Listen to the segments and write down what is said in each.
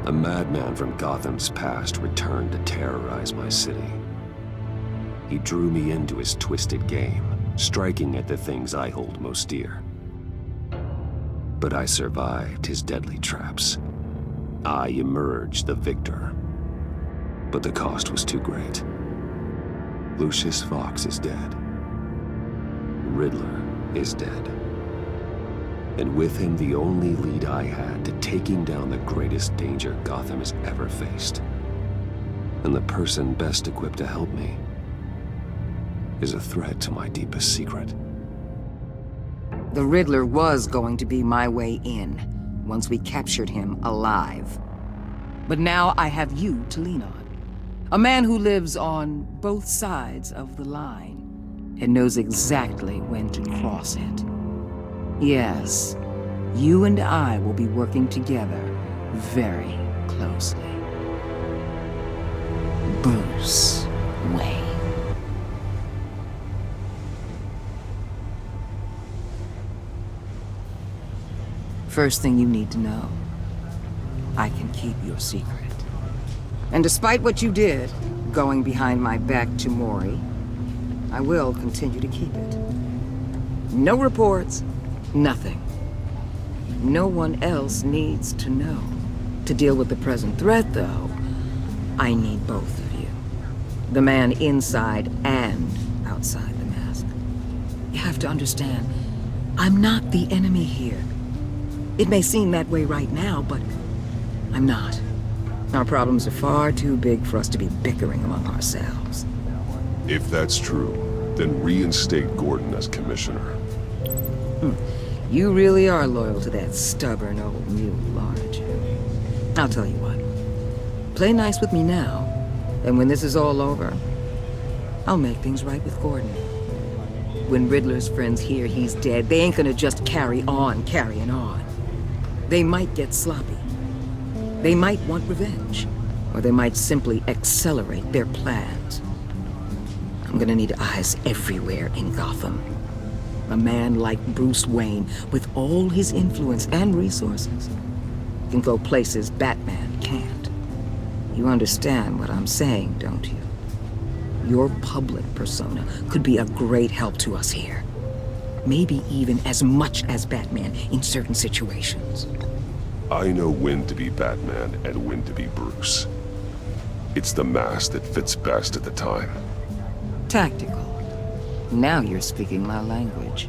A madman from Gotham's past returned to terrorize my city. He drew me into his twisted game, striking at the things I hold most dear. But I survived his deadly traps. I emerged the victor. But the cost was too great. Lucius Fox is dead. Riddler is dead. And with him, the only lead I had to taking down the greatest danger Gotham has ever faced. And the person best equipped to help me is a threat to my deepest secret. The Riddler was going to be my way in, once we captured him alive. But now I have you to lean on. A man who lives on both sides of the line, and knows exactly when to cross it. Yes, you and I will be working together very closely. Bruce Wayne. First thing you need to know, I can keep your secret. And despite what you did, going behind my back to Mori, I will continue to keep it. No reports, nothing. No one else needs to know. To deal with the present threat, though, I need both of you. The man inside and outside the mask. You have to understand, I'm not the enemy here. It may seem that way right now, but I'm not. Our problems are far too big for us to be bickering among ourselves. If that's true, then reinstate Gordon as commissioner. You really are loyal to that stubborn old mule, aren't you? I'll tell you what. Play nice with me now, and when this is all over, I'll make things right with Gordon. When Riddler's friends hear he's dead, they ain't gonna just carry on carrying on. They might get sloppy. They might want revenge, or they might simply accelerate their plans. I'm gonna need eyes everywhere in Gotham. A man like Bruce Wayne, with all his influence and resources, can go places Batman can't. You understand what I'm saying, don't you? Your public persona could be a great help to us here. Maybe even as much as Batman in certain situations. I know when to be Batman and when to be Bruce. It's the mask that fits best at the time. Tactical. Now you're speaking my language.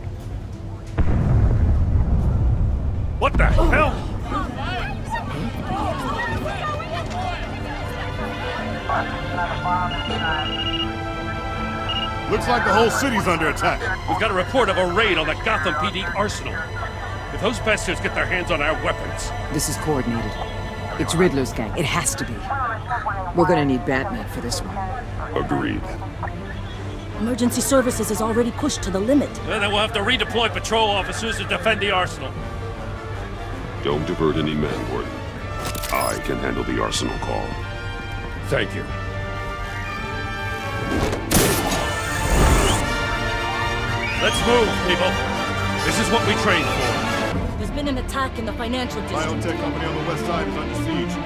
What the hell? Looks like the whole city's under attack. We've got a report of a raid on the Gotham PD arsenal. If those bastards get their hands on our weapons... This is coordinated. It's Riddler's gang. It has to be. We're gonna need Batman for this one. Agreed. Emergency services is already pushed to the limit. Then we'll have to redeploy patrol officers to defend the arsenal. Don't divert any men, Gordon. I can handle the arsenal call. Thank you. Let's move, people. This is what we trained for. There's been an attack in the financial district. Biotech company on the west side is under siege.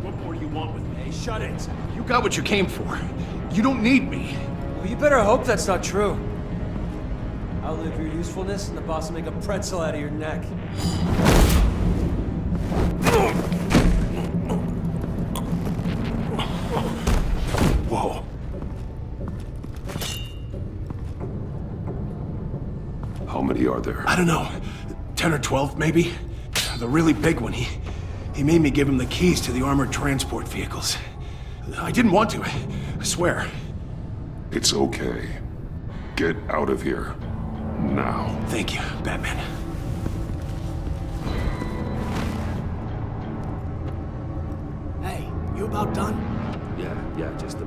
What more do you want with me? Hey, shut it. You got what you came for. You don't need me. Well, you better hope that's not true. Outlive your usefulness, and the boss will make a pretzel out of your neck. Whoa. How many are there? I don't know. 10 or 12, maybe? The really big one, he He made me give him the keys to the armored transport vehicles. I didn't want to, I swear. It's okay. Get out of here. Now. Thank you, Batman. Hey, you about done? Yeah, just a...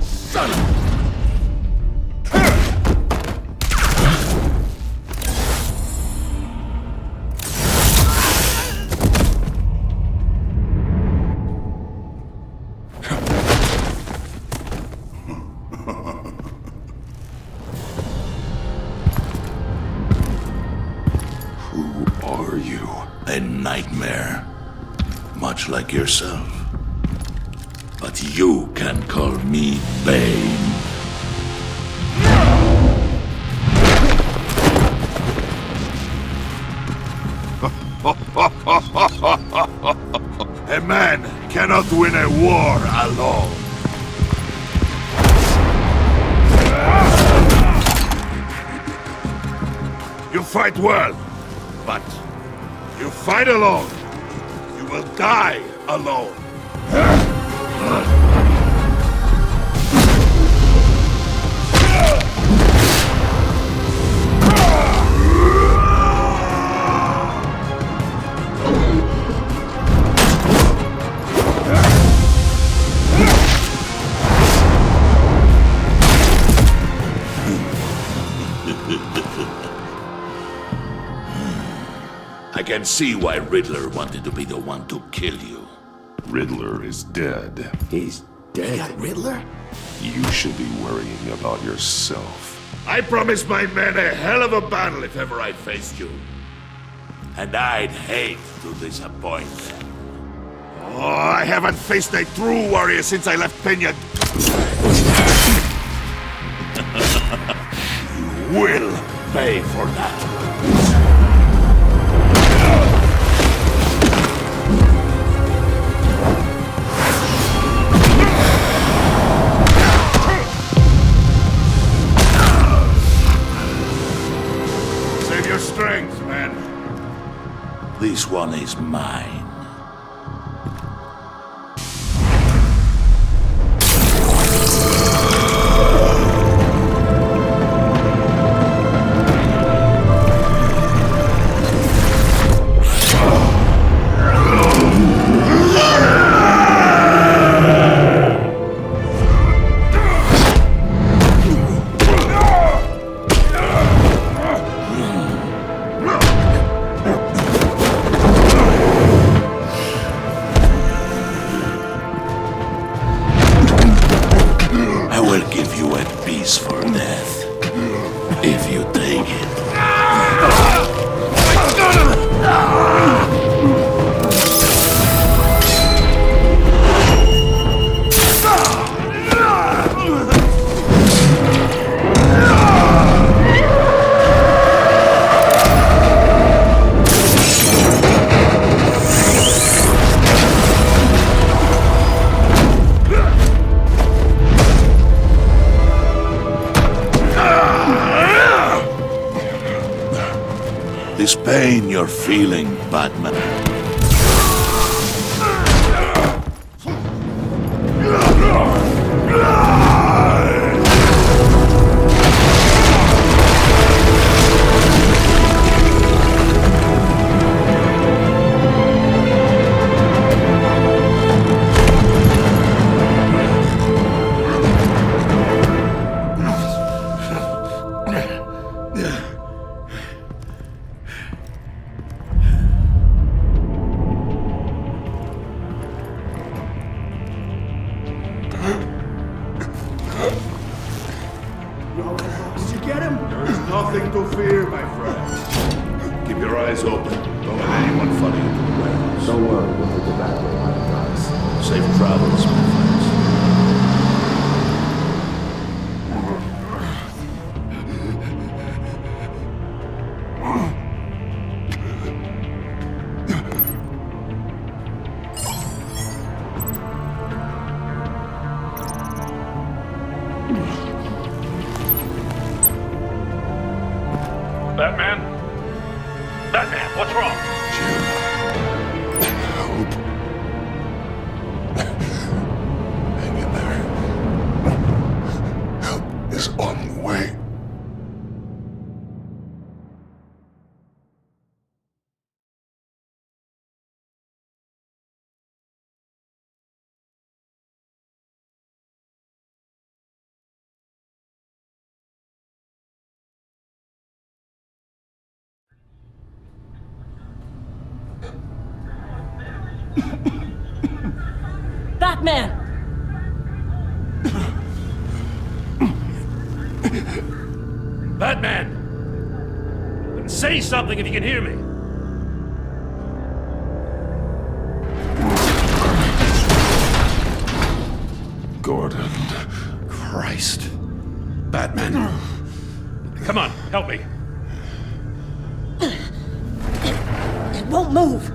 Son of a... Who are you? A nightmare, much like yourself. But you can call me Bane. A man cannot win a war alone. You fight well, but you fight alone. You will die alone. I can see why Riddler wanted to be the one to kill you. Riddler is dead. He's dead. Riddler? You should be worrying about yourself. I promised my men a hell of a battle if ever I faced you. And I'd hate to disappoint them. Oh, I haven't faced a true warrior since I left Peña. You will pay for that. Save your strength, man. This one is mine. I will give you a peaceful death, if you take it. This pain you're feeling, Batman. Did you get him? There's nothing to fear, my friend. Keep your eyes open. Don't let anyone follow you to the warehouse. Don't worry, we'll make it back way like guys. Safe travels, my friends. Batman? Batman, what's wrong? Jim. Help. Hang in there. Help is on the way. Batman! Batman! Say something if you can hear me. Gordon. Christ. Batman. Come on, help me. It won't move!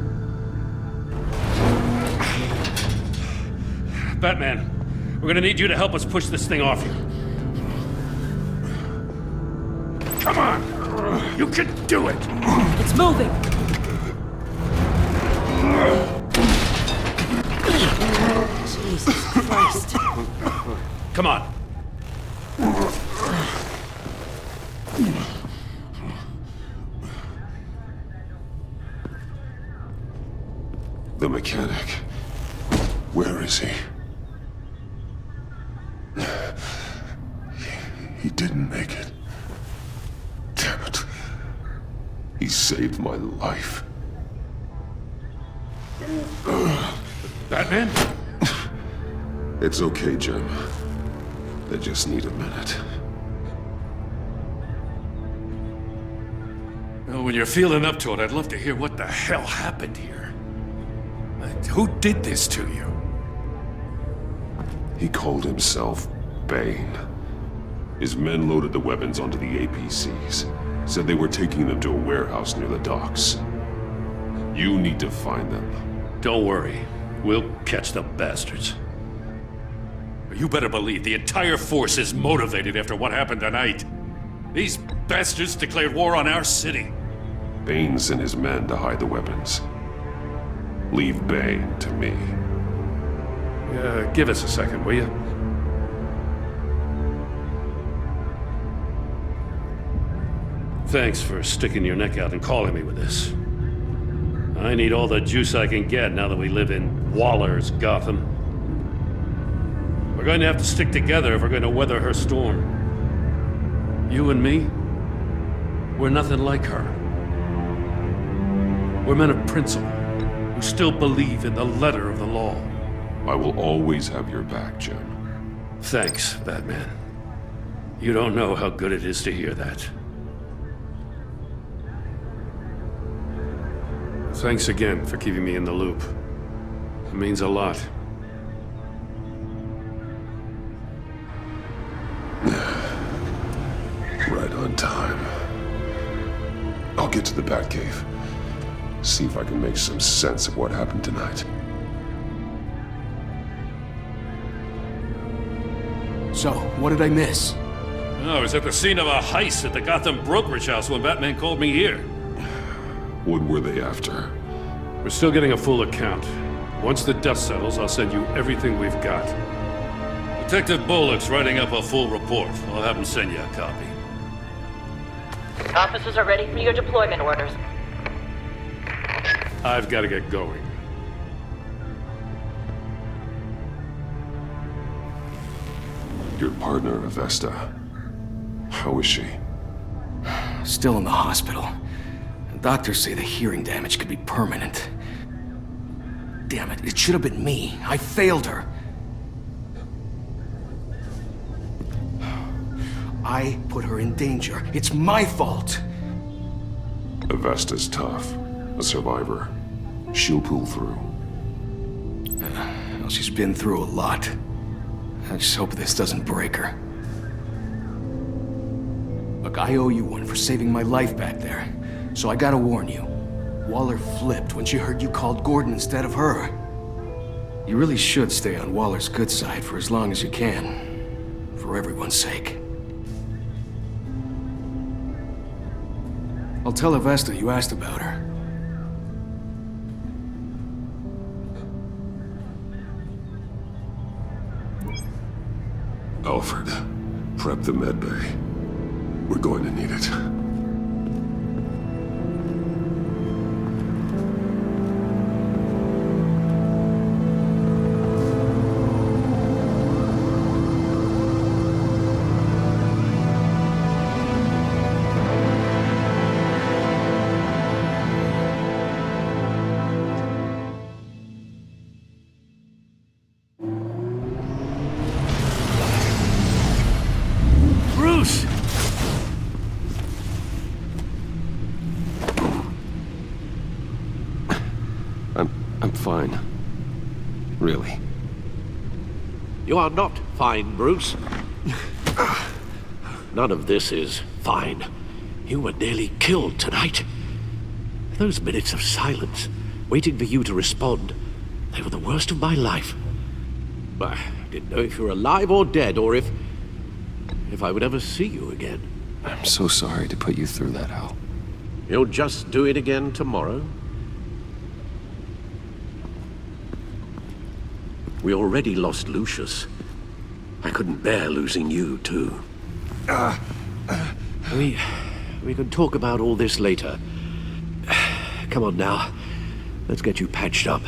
Batman, we're gonna need you to help us push this thing off you. Come on! You can do it! It's moving! Jesus Christ. Come on. The mechanic. Where is he? He didn't make it. Damn it. He saved my life. Batman? It's okay, Jim. They just need a minute. Well, when you're feeling up to it, I'd love to hear what the hell happened here. Who did this to you? He called himself Bane. His men loaded the weapons onto the APCs. Said they were taking them to a warehouse near the docks. You need to find them. Don't worry. We'll catch the bastards. You better believe the entire force is motivated after what happened tonight. These bastards declared war on our city. Bane sent his men to hide the weapons. Leave Bane to me. Give us a second, will you? Thanks for sticking your neck out and calling me with this. I need all the juice I can get now that we live in Waller's Gotham. We're going to have to stick together if we're going to weather her storm. You and me, we're nothing like her. We're men of principle who still believe in the letter of the law. I will always have your back, Jim. Thanks, Batman. You don't know how good it is to hear that. Thanks again for keeping me in the loop. It means a lot. Right on time. I'll get to the Batcave. See if I can make some sense of what happened tonight. So, what did I miss? I was at the scene of a heist at the Gotham brokerage house when Batman called me here. What were they after? We're still getting a full account. Once the dust settles, I'll send you everything we've got. Detective Bullock's writing up a full report. I'll have him send you a copy. Officers are ready for your deployment orders. I've got to get going. Your partner, Avesta. How is she? Still in the hospital. Doctors say the hearing damage could be permanent. Damn it, it should have been me. I failed her. I put her in danger. It's my fault. Avesta's tough. A survivor. She'll pull through. Well, she's been through a lot. I just hope this doesn't break her. Look, I owe you one for saving my life back there. So I gotta warn you. Waller flipped when she heard you called Gordon instead of her. You really should stay on Waller's good side for as long as you can. For everyone's sake. I'll tell Avesta you asked about her. Alfred, prep the medbay. We're going to need it. Bruce! I'm fine. Really. You are not fine, Bruce. None of this is fine. You were nearly killed tonight. Those minutes of silence, waiting for you to respond, they were the worst of my life. I didn't know if you were alive or dead, or if I would ever see you again. I'm so sorry to put you through that, Al. You'll just do it again tomorrow? We already lost Lucius. I couldn't bear losing you, too. We can talk about all this later. Come on now. Let's get you patched up.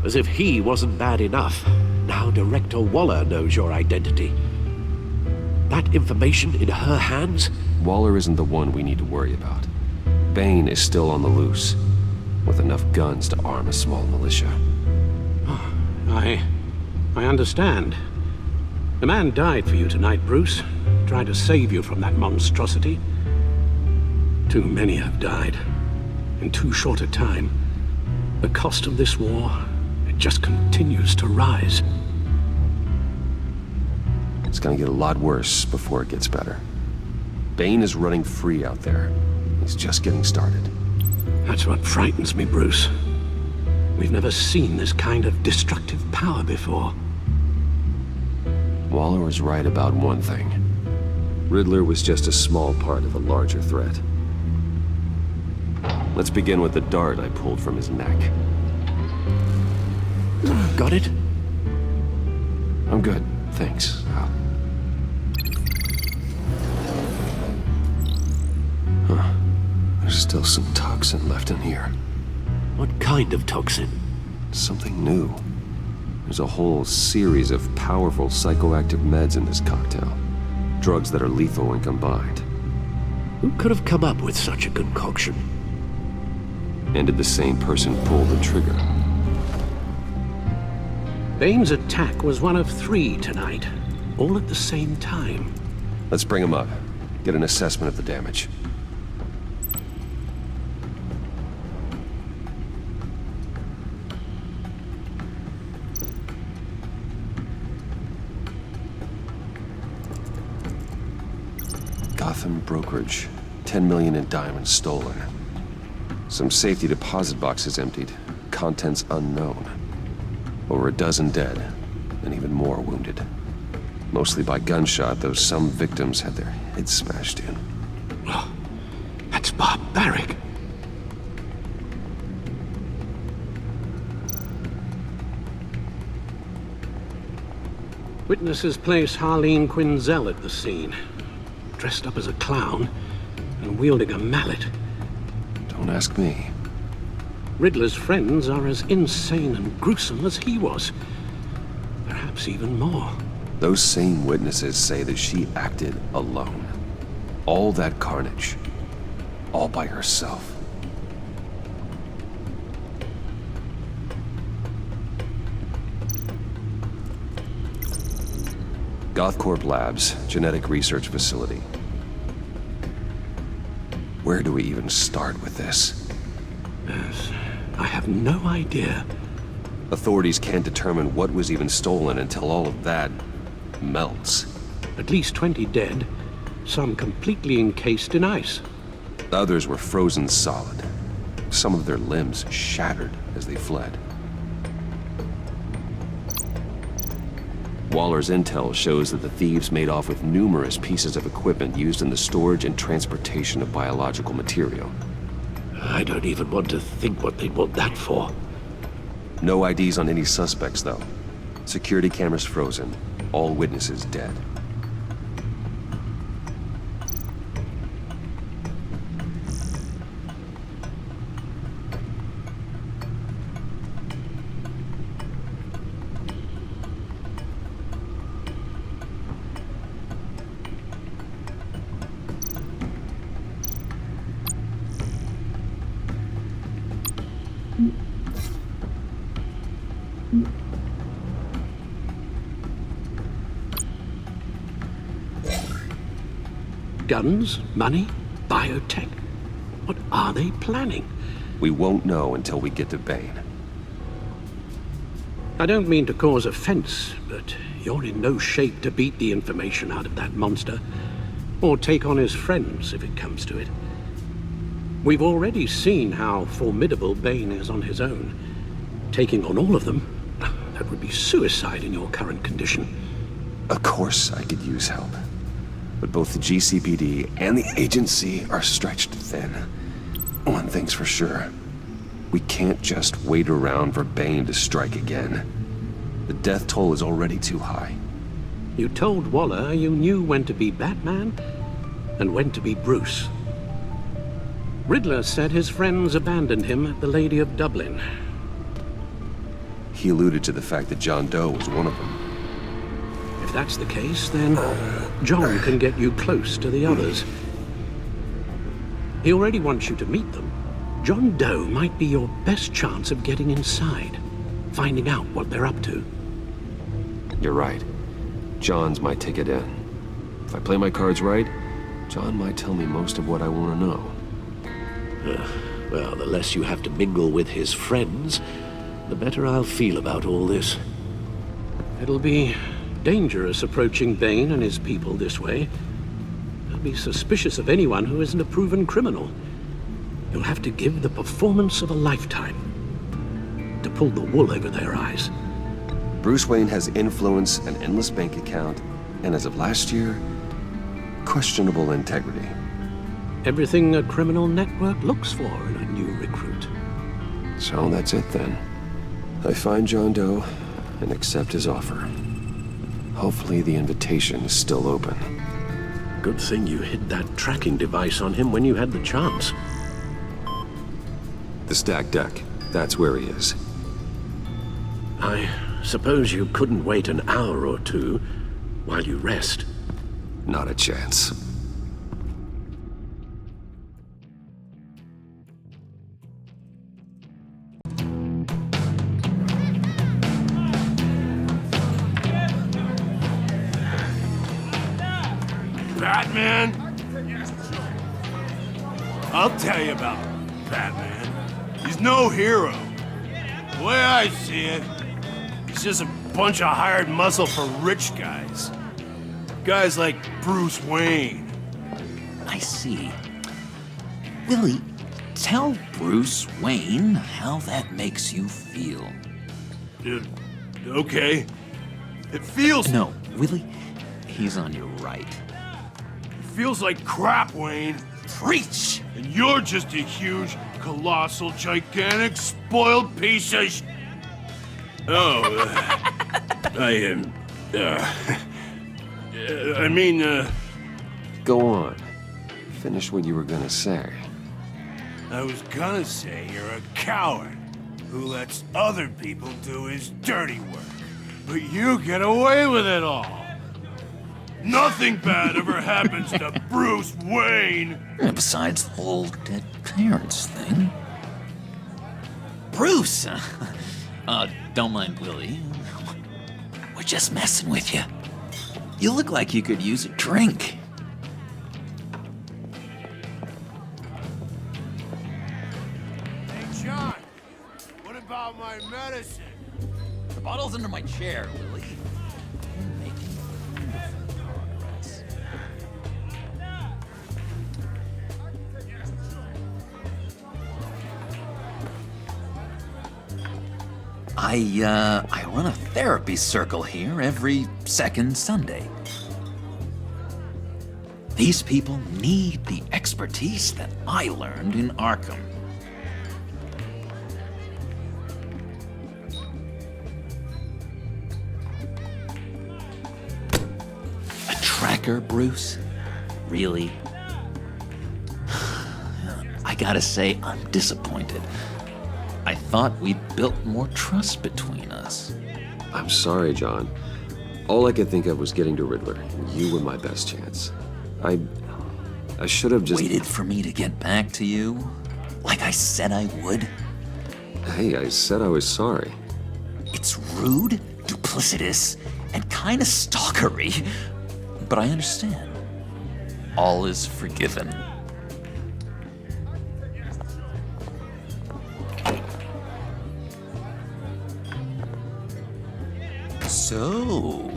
As if he wasn't bad enough, now Director Waller knows your identity. That information in her hands? Waller isn't the one we need to worry about. Bane is still on the loose, with enough guns to arm a small militia. Oh, I understand. The man died for you tonight, Bruce. Tried to save you from that monstrosity. Too many have died, in too short a time. The cost of this war, it just continues to rise. It's gonna get a lot worse before it gets better. Bane is running free out there. He's just getting started. That's what frightens me, Bruce. We've never seen this kind of destructive power before. Waller was right about one thing. Riddler was just a small part of a larger threat. Let's begin with the dart I pulled from his neck. Got it? I'm good, thanks. Huh. There's still some toxin left in here. What kind of toxin? Something new. There's a whole series of powerful psychoactive meds in this cocktail. Drugs that are lethal when combined. Who could have come up with such a concoction? And did the same person pull the trigger? Bane's attack was one of 3 tonight, all at the same time. Let's bring him up. Get an assessment of the damage. Gotham brokerage. 10 million in diamonds stolen. Some safety deposit boxes emptied. Contents unknown. Over a dozen dead, and even more wounded. Mostly by gunshot, though some victims had their heads smashed in. Oh, that's barbaric. Witnesses place Harleen Quinzel at the scene. Dressed up as a clown and wielding a mallet. Don't ask me. Riddler's friends are as insane and gruesome as he was. Perhaps even more. Those same witnesses say that she acted alone. All that carnage. All by herself. Gothcorp Labs, genetic research facility. Where do we even start with this? Yes, I have no idea. Authorities can't determine what was even stolen until all of that melts. At least 20 dead, some completely encased in ice. Others were frozen solid. some of their limbs shattered as they fled. Waller's intel shows that the thieves made off with numerous pieces of equipment used in the storage and transportation of biological material. I don't even want to think what they'd want that for. No IDs on any suspects, though. Security cameras frozen. All witnesses dead. Guns, money, biotech. What are they planning? We won't know until we get to Bane. I don't mean to cause offense, but you're in no shape to beat the information out of that monster, or take on his friends if it comes to it. We've already seen how formidable Bane is on his own. Taking on all of them, that would be suicide in your current condition. Of course I could use help. But both the GCPD and the agency are stretched thin. One thing's for sure. We can't just wait around for Bane to strike again. The death toll is already too high. You told Waller you knew when to be Batman and when to be Bruce. Riddler said his friends abandoned him at the Lady of Dublin. He alluded to the fact that John Doe was one of them. If that's the case, then John can get you close to the others. He already wants you to meet them. John Doe might be your best chance of getting inside, finding out what they're up to. You're right. John's my ticket in. If I play my cards right, John might tell me most of what I want to know. Well, the less you have to mingle with his friends, the better I'll feel about all this. It'll be dangerous approaching Bane and his people this way. They'll be suspicious of anyone who isn't a proven criminal. You'll have to give the performance of a lifetime to pull the wool over their eyes. Bruce Wayne has influence, an endless bank account, and as of last year, questionable integrity. Everything a criminal network looks for in a new recruit. So that's it then. I find John Doe and accept his offer. Hopefully the invitation is still open. Good thing you hid that tracking device on him when you had the chance. The stacked deck, that's where he is. I suppose you couldn't wait an hour or two while you rest. Not a chance. Batman? I'll tell you about Batman. He's no hero. The way I see it, he's just a bunch of hired muscle for rich guys. Guys like Bruce Wayne. I see. Willie, tell Bruce Wayne how that makes you feel. Okay. It feels... No, Willie, he's on your right. Feels like crap, Wayne. Preach! And you're just a huge, colossal, gigantic, spoiled piece of sh... Oh, I mean, Go on. Finish what you were gonna say. I was gonna say you're a coward who lets other people do his dirty work. But you get away with it all. Nothing bad ever happens to Bruce Wayne. Besides the whole dead parents thing. Bruce! Don't mind Willie. We're just messing with you. You look like you could use a drink. Hey, John. What about my medicine? The bottle's under my chair, Willie. You're making wonderful progress. I run a therapy circle here every second Sunday. These people need the expertise that I learned in Arkham. A tracker, Bruce? Really? I gotta say, I'm disappointed. I thought we'd built more trust between us. I'm sorry, John. All I could think of was getting to Riddler. You were my best chance. I should have just... Waited for me to get back to you? Like I said I would? Hey, I said I was sorry. It's rude, duplicitous, and kinda stalkery. But I understand. All is forgiven. So,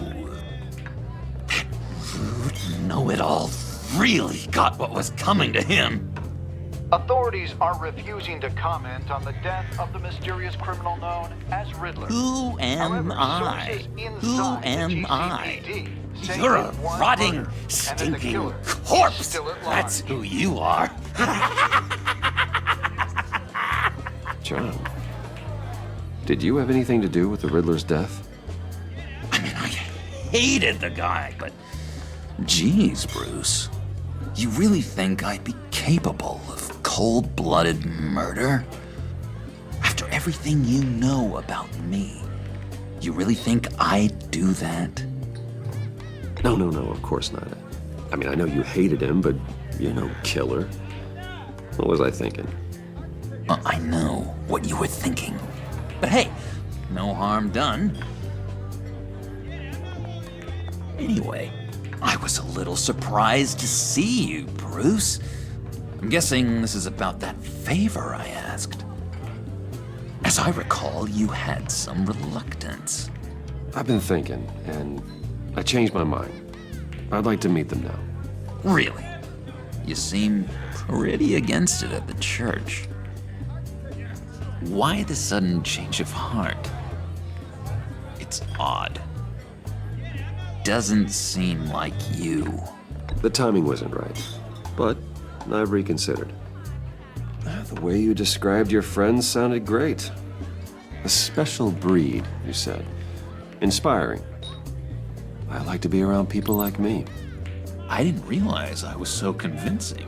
that rude know-it-all really got what was coming to him. Authorities are refusing to comment on the death of the mysterious criminal known as Riddler. Who am However, I? sources Who inside the am I? GCPD say You're a it was rotting, murder, and that the stinking killer is corpse. still at That's large. who you are. John, did you have anything to do with the Riddler's death? Hated the guy, but geez, Bruce, you really think I'd be capable of cold-blooded murder? After everything you know about me, you really think I'd do that? No, of course not. I mean, I know you hated him, but you're no killer. What was I thinking? I know what you were thinking. But hey, no harm done. Anyway, I was a little surprised to see you, Bruce. I'm guessing this is about that favor I asked. As I recall, you had some reluctance. I've been thinking, and I changed my mind. I'd like to meet them now. Really? You seem pretty against it at the church. Why the sudden change of heart? It's odd. Doesn't seem like you. The timing wasn't right, but I've reconsidered. The way you described your friends sounded great. A special breed, you said. Inspiring. I like to be around people like me. I didn't realize I was so convincing.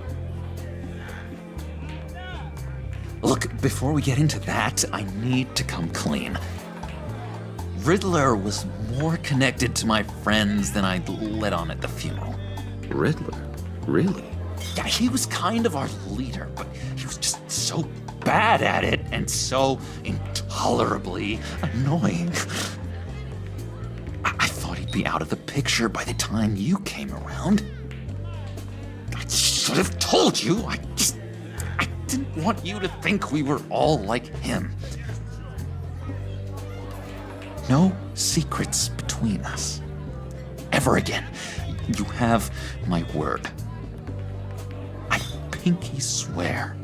Look, before we get into that, I need to come clean. Riddler was more connected to my friends than I'd let on at the funeral. Riddler? Really? Yeah, he was kind of our leader, but he was just so bad at it and so intolerably annoying. I thought he'd be out of the picture by the time you came around. I should have told you. I didn't want you to think we were all like him. No secrets between us. Ever again. You have my word. I pinky swear.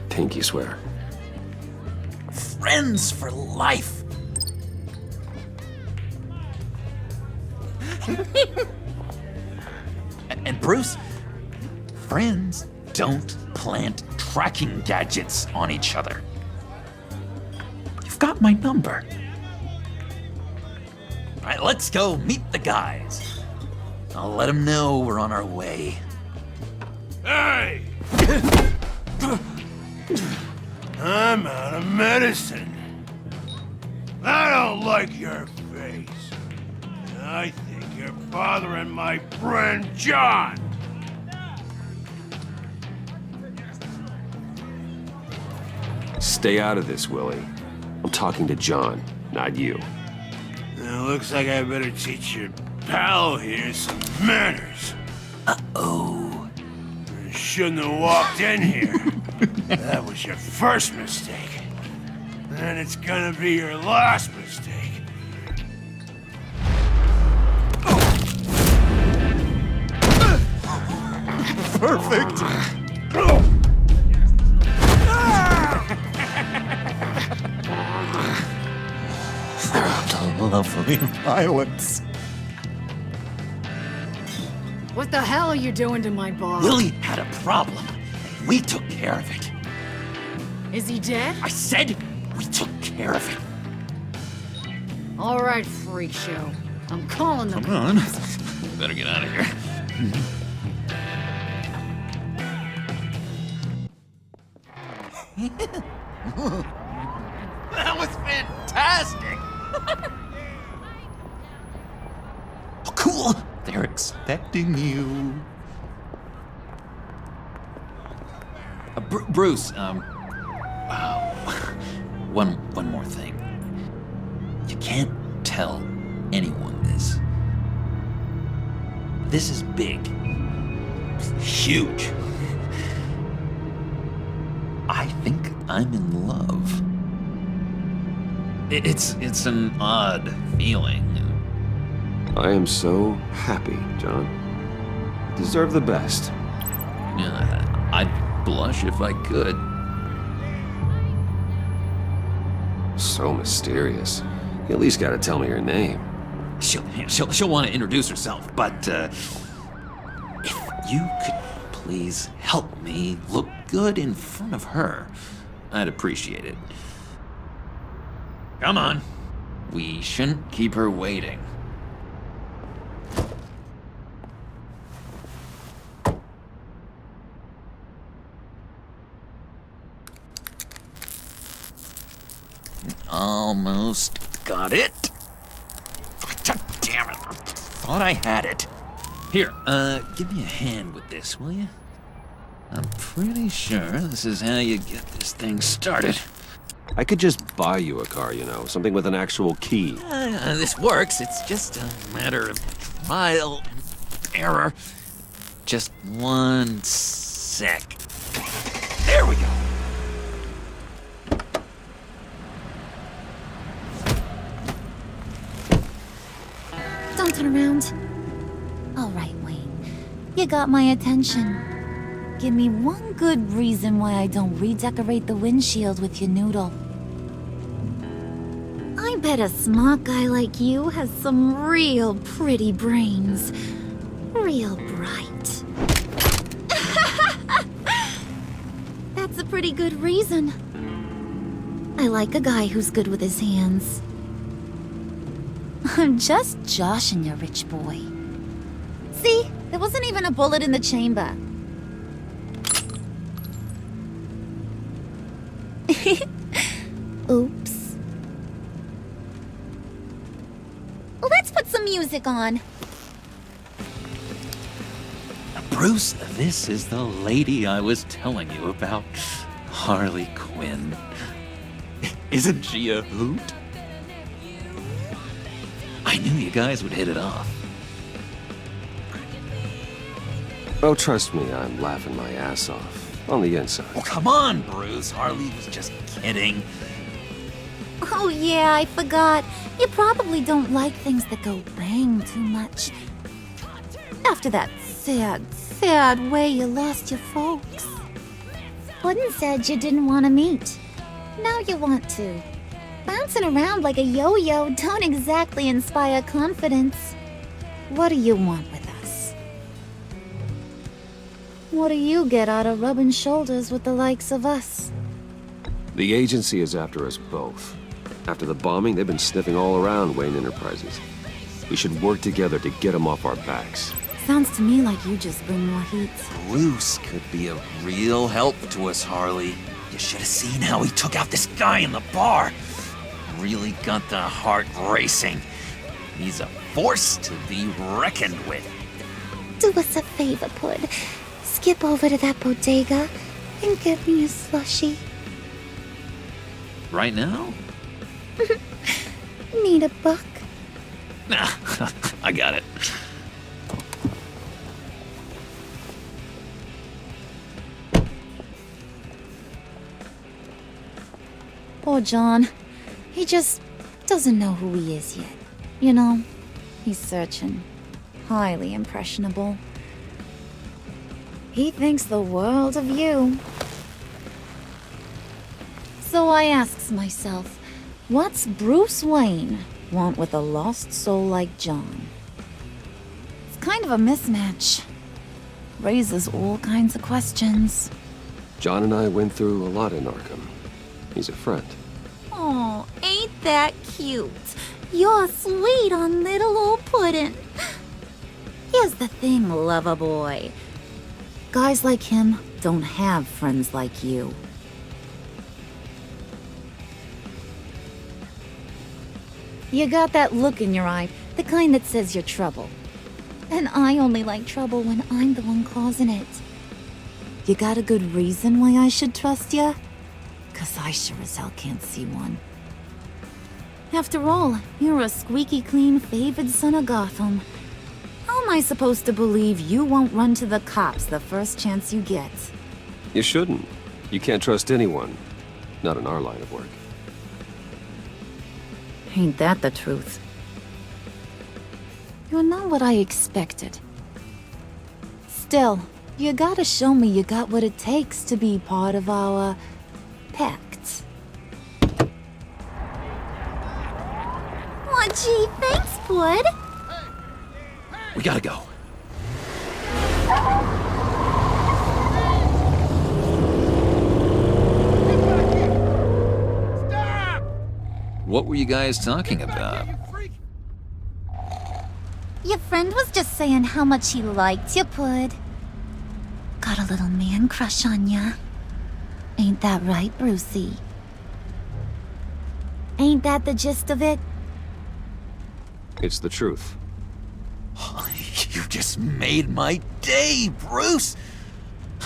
Pinky swear. Friends for life. And Bruce, friends don't plant tracking gadgets on each other. You've got my number. All right, let's go meet the guys. I'll let them know we're on our way. Hey! I'm out of medicine. I don't like your face. I think you're bothering my friend John. Stay out of this, Willie. I'm talking to John, not you. It looks like I better teach your pal here some manners. Uh-oh. You shouldn't have walked in here. That was your first mistake. And it's gonna be your last mistake. Perfect. lovely violence. What the hell are you doing to my bar? Willie had a problem. We took care of it. Is he dead? I said we took care of it. All right, freak show. I'm calling the Come on. Better get out of here. That was fantastic! Oh, cool! They're expecting you. Bruce, wow. One more thing. You can't tell anyone this. This is big. Huge. I think I'm in love. It's an odd feeling. I am so happy, John. You deserve the best. Yeah, I'd blush if I could. So mysterious. You at least gotta tell me her name. She'll want to introduce herself, but if you could please help me look good in front of her, I'd appreciate it. Come on. We shouldn't keep her waiting. Almost got it. God damn it. I thought I had it. Here, give me a hand with this, will you? I'm pretty sure this is how you get this thing started. I could just buy you a car, you know, something with an actual key. This works. It's just a matter of trial and error. Just one sec. There we go. Don't turn around. All right, Wayne. You got my attention. Give me one good reason why I don't redecorate the windshield with your noodle. I bet a smart guy like you has some real pretty brains. Real bright. That's a pretty good reason. I like a guy who's good with his hands. I'm just joshing you, rich boy. See? There wasn't even a bullet in the chamber. Oops. Let's put some music on. Bruce, this is the lady I was telling you about. Harley Quinn. Isn't she a hoot? I knew you guys would hit it off. Oh, trust me, I'm laughing my ass off. On the inside. Oh, come on, Bruce. Harley was just kidding. Oh yeah, I forgot. You probably don't like things that go bang too much. After that sad way you lost your folks. Puddin' said you didn't want to meet. Now you want to. Bouncing around like a yo-yo don't exactly inspire confidence. What do you want with us? What do you get out of rubbing shoulders with the likes of us? The agency is after us both. After the bombing, they've been sniffing all around Wayne Enterprises. We should work together to get them off our backs. Sounds to me like you just bring more heat. Bruce could be a real help to us, Harley. You should have seen how he took out this guy in the bar. Really got the heart racing. He's a force to be reckoned with. Do us a favor, Pud. Skip over to that bodega and get me a slushie. Right now? Need a buck? Nah, I got it. Poor John. He just doesn't know who he is yet. You know, he's searching. Highly impressionable. He thinks the world of you. So I asks myself, what's Bruce Wayne want with a lost soul like John. It's kind of a mismatch. Raises all kinds of questions. John and I went through a lot in Arkham. He's a friend. Oh, ain't that cute? You're sweet on little old Puddin'. Here's the thing, lover boy. Guys like him don't have friends like you. You got that look in your eye, the kind that says you're trouble. And I only like trouble when I'm the one causing it. You got a good reason why I should trust you? 'Cause I sure as hell can't see one. After all, you're a squeaky clean favored son of Gotham. How am I supposed to believe you won't run to the cops the first chance you get? You shouldn't. You can't trust anyone. Not in our line of work. Ain't that the truth? You're not what I expected. Still, you gotta show me you got what it takes to be part of our PACT. Aw, gee, thanks, Bud. We gotta go. What were you guys talking about? Your friend was just saying how much he liked you, Bud. Got a little man crush on ya. Ain't that right, Brucey? Ain't that the gist of it? It's the truth. You just made my day, Bruce!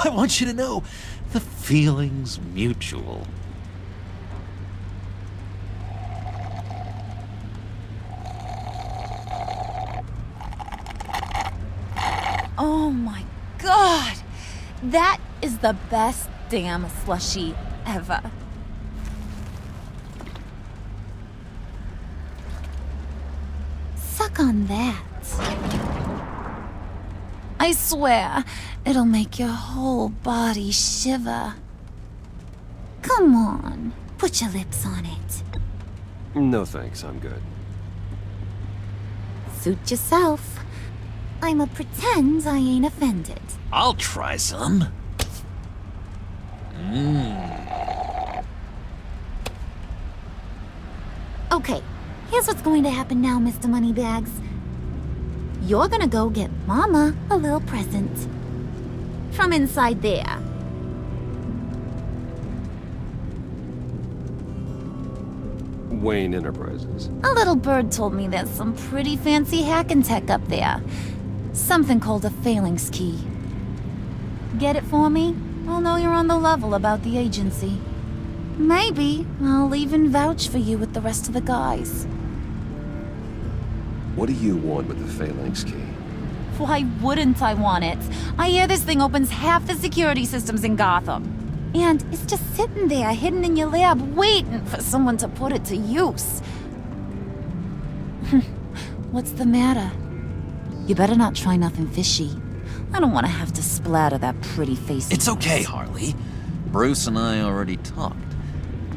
I want you to know, the feeling's mutual. Oh my god! That is the best damn slushie ever. Suck on that. I swear, it'll make your whole body shiver. Come on, put your lips on it. No thanks, I'm good. Suit yourself. I'ma pretend I ain't offended. I'll try some. Okay, here's what's going to happen now, Mr. Moneybags. You're gonna go get Mama a little present. From inside there. Wayne Enterprises. A little bird told me there's some pretty fancy hacking tech up there. Something called a phalanx key. Get it for me? I'll know you're on the level about the agency. Maybe I'll even vouch for you with the rest of the guys. What do you want with the phalanx key? Why wouldn't I want it? I hear this thing opens half the security systems in Gotham. And it's just sitting there, hidden in your lab, waiting for someone to put it to use. What's the matter? You better not try nothing fishy. I don't want to have to splatter that pretty face. It's okay, Harley. Bruce and I already talked.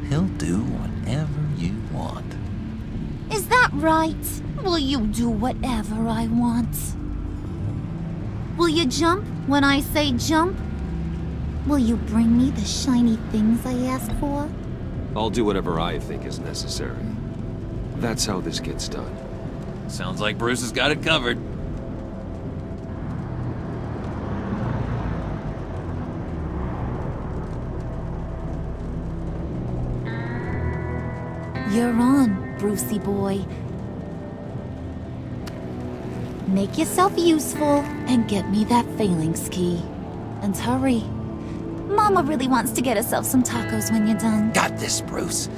He'll do whatever you want. Is that right? Will you do whatever I want? Will you jump when I say jump? Will you bring me the shiny things I asked for? I'll do whatever I think is necessary. That's how this gets done. Sounds like Bruce has got it covered. You're on, Brucey boy. Make yourself useful and get me that phalanx key. And hurry. Mama really wants to get herself some tacos when you're done. Got this, Bruce.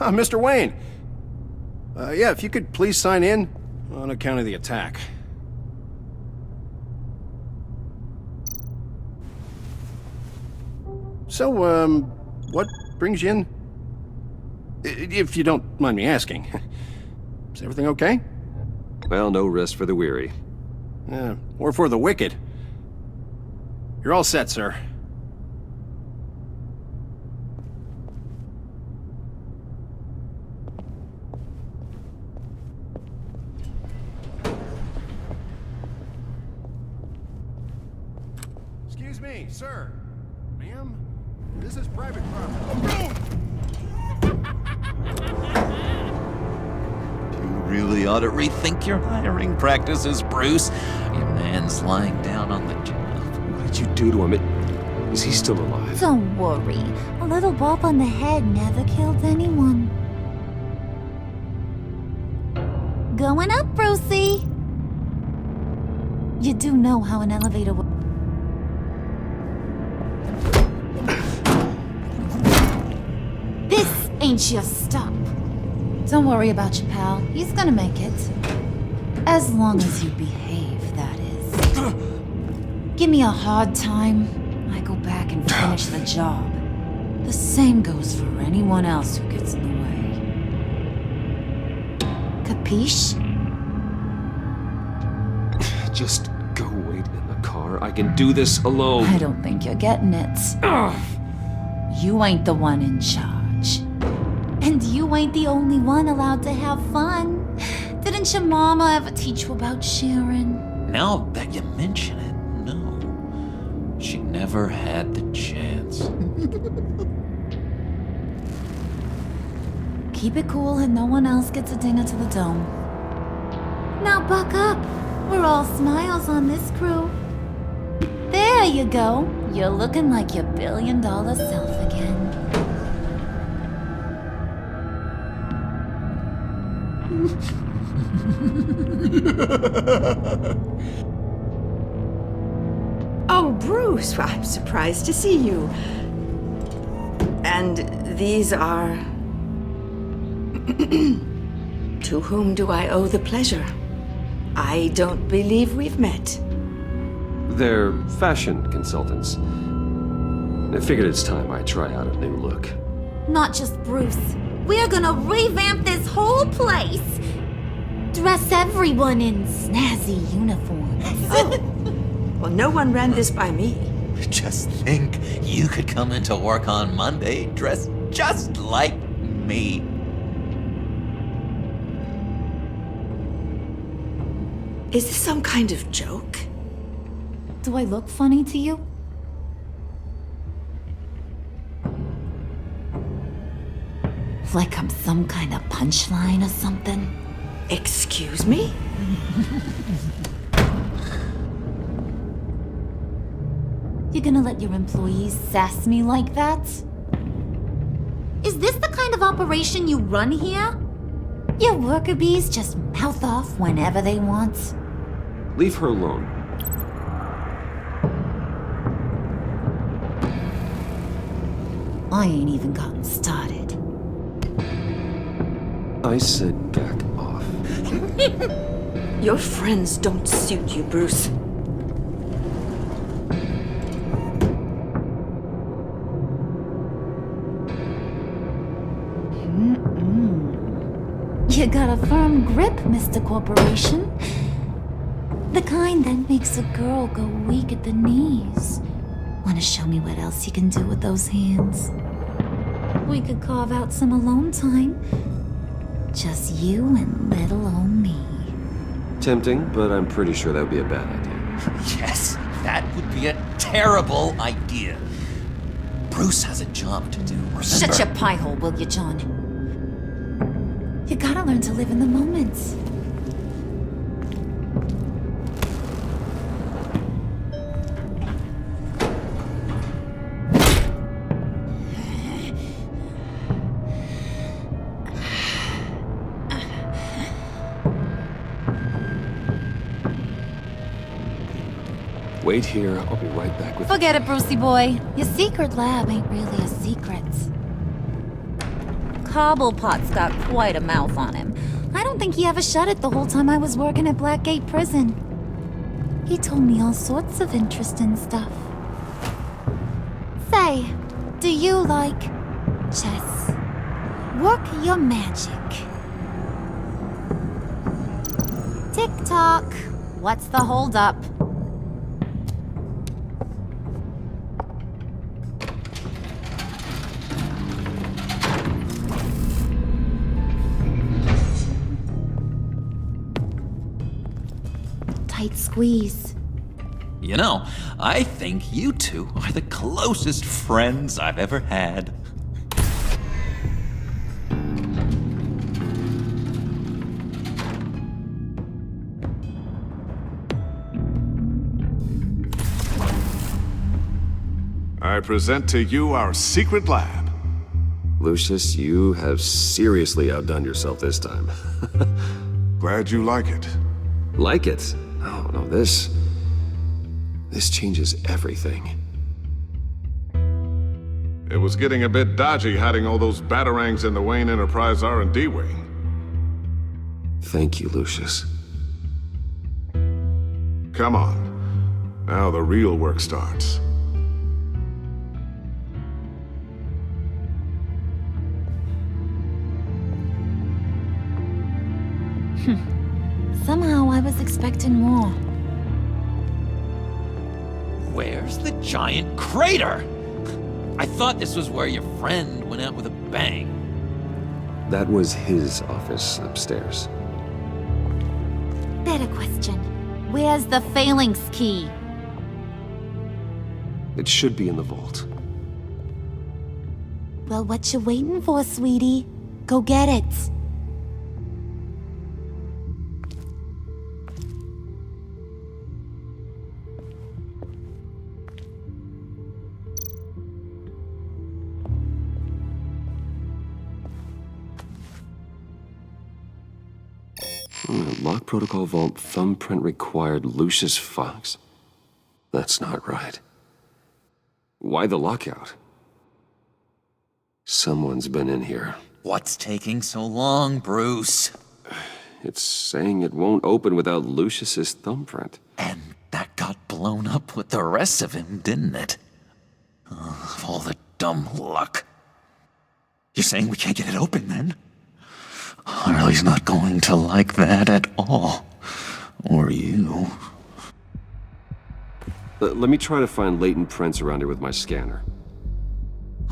Mr. Wayne. Yeah, if you could please sign in on account of the attack. So, what brings you in? If you don't mind me asking. Is everything okay? Well, no rest for the weary. Or for the wicked. You're all set, sir. Excuse me, sir. Ma'am? This is private property. You really ought to rethink your hiring practices, Bruce. Your man's lying down on the job. What did you do to him? Is he still alive? Don't worry. A little bump on the head never killed anyone. Going up, Brucey. You do know how an elevator works. This ain't your stop. Don't worry about your pal. He's gonna make it. As long as you behave, that is. Give me a hard time, I go back and finish the job. The same goes for anyone else who gets in the way. Capiche? Just go wait in the car. I can do this alone. I don't think you're getting it. You ain't the one in charge. And you ain't the only one allowed to have fun. Didn't your mama ever teach you about sharing? Now that you mention it, no. She never had the chance. Keep it cool and no one else gets a dinger to the dome. Now buck up. We're all smiles on this crew. There you go. You're looking like your billion-dollar self again. Oh, Bruce, I'm surprised to see you. And these are... To whom do I owe the pleasure? I don't believe we've met. They're fashion consultants. I figured it's time I try out a new look. Not just Bruce. We're gonna revamp this whole place. Dress everyone in snazzy uniforms. Oh. Well, no one ran this by me. Just think, you could come into work on Monday dressed just like me. Is this some kind of joke? Do I look funny to you? Like I'm some kind of punchline or something? Excuse me? You gonna let your employees sass me like that? Is this the kind of operation you run here? Your worker bees just mouth off whenever they want? Leave her alone. I ain't even gotten started. I said back off. Your friends don't suit you, Bruce. You got a firm grip, Mr. Corporation. The kind that makes a girl go weak at the knees. Wanna show me what else you can do with those hands? We could carve out some alone time. Just you and little old me. Tempting, but I'm pretty sure that would be a bad idea. Yes, that would be a terrible idea. Bruce has a job to do, remember? Shut your pie hole, will you, John? You gotta learn to live in the moment. Wait here, I'll be right back with... Forget it, Brucey boy. Your secret lab ain't really a secret. Cobblepot's got quite a mouth on him. I don't think he ever shut it the whole time I was working at Blackgate Prison. He told me all sorts of interesting stuff. Say, do you like chess? Work your magic. Tick-tock. What's the holdup? Tight squeeze. You know, I think you two are the closest friends I've ever had. I present to you our secret lab. Lucius, you have seriously outdone yourself this time. Glad you like it. Like it? No, this changes everything. It was getting a bit dodgy hiding all those batarangs in the Wayne Enterprise R&D wing. Thank you, Lucius. Come on. Now the real work starts. Somehow I was expecting more. Where's the giant crater? I thought this was where your friend went out with a bang. That was his office upstairs. Better question. Where's the phalanx key? It should be in the vault. Well, what you waiting for, sweetie? Go get it. Lock protocol vault thumbprint required Lucius Fox? That's not right. Why the lockout? Someone's been in here. What's taking so long, Bruce? It's saying it won't open without Lucius's thumbprint. And that got blown up with the rest of him, didn't it? Oh, all the dumb luck. You're saying we can't get it open, then? Harley's not going to like that at all. Or you. Let me try to find latent prints around here with my scanner.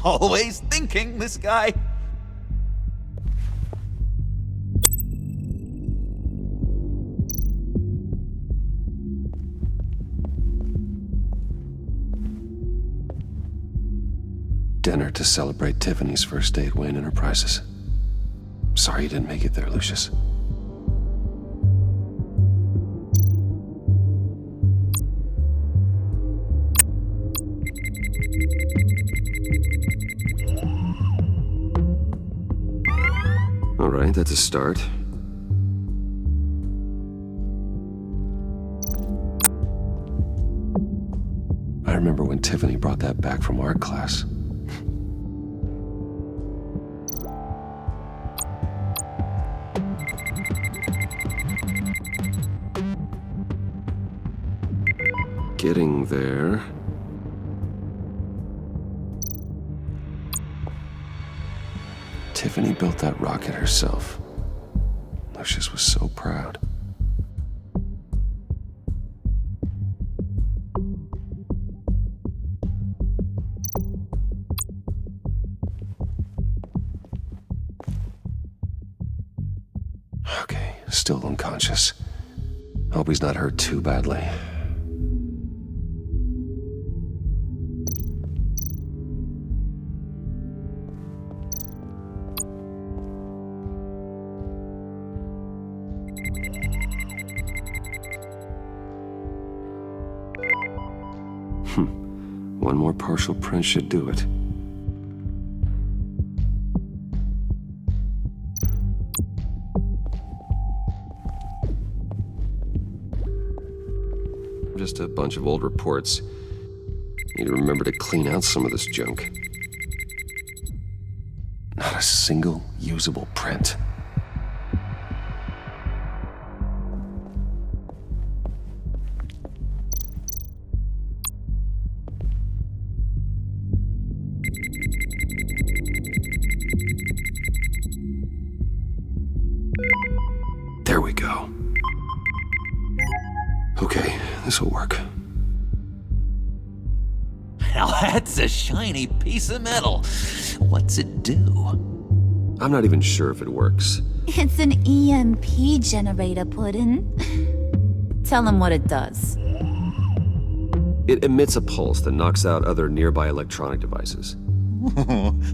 Always thinking, this guy. Dinner to celebrate Tiffany's first day at Wayne Enterprises. Sorry you didn't make it there, Lucius. All right, that's a start. I remember when Tiffany brought that back from art class. Getting there. Tiffany built that rocket herself. Lucius was so proud. Okay, still unconscious. Hope he's not hurt too badly. One more partial print should do it. Just a bunch of old reports. Need to remember to clean out some of this junk. Not a single usable print. this'll work. Now that's a shiny piece of metal. What's it do? I'm not even sure if it works. It's an EMP generator, Puddin'. Tell him what it does. It emits a pulse that knocks out other nearby electronic devices.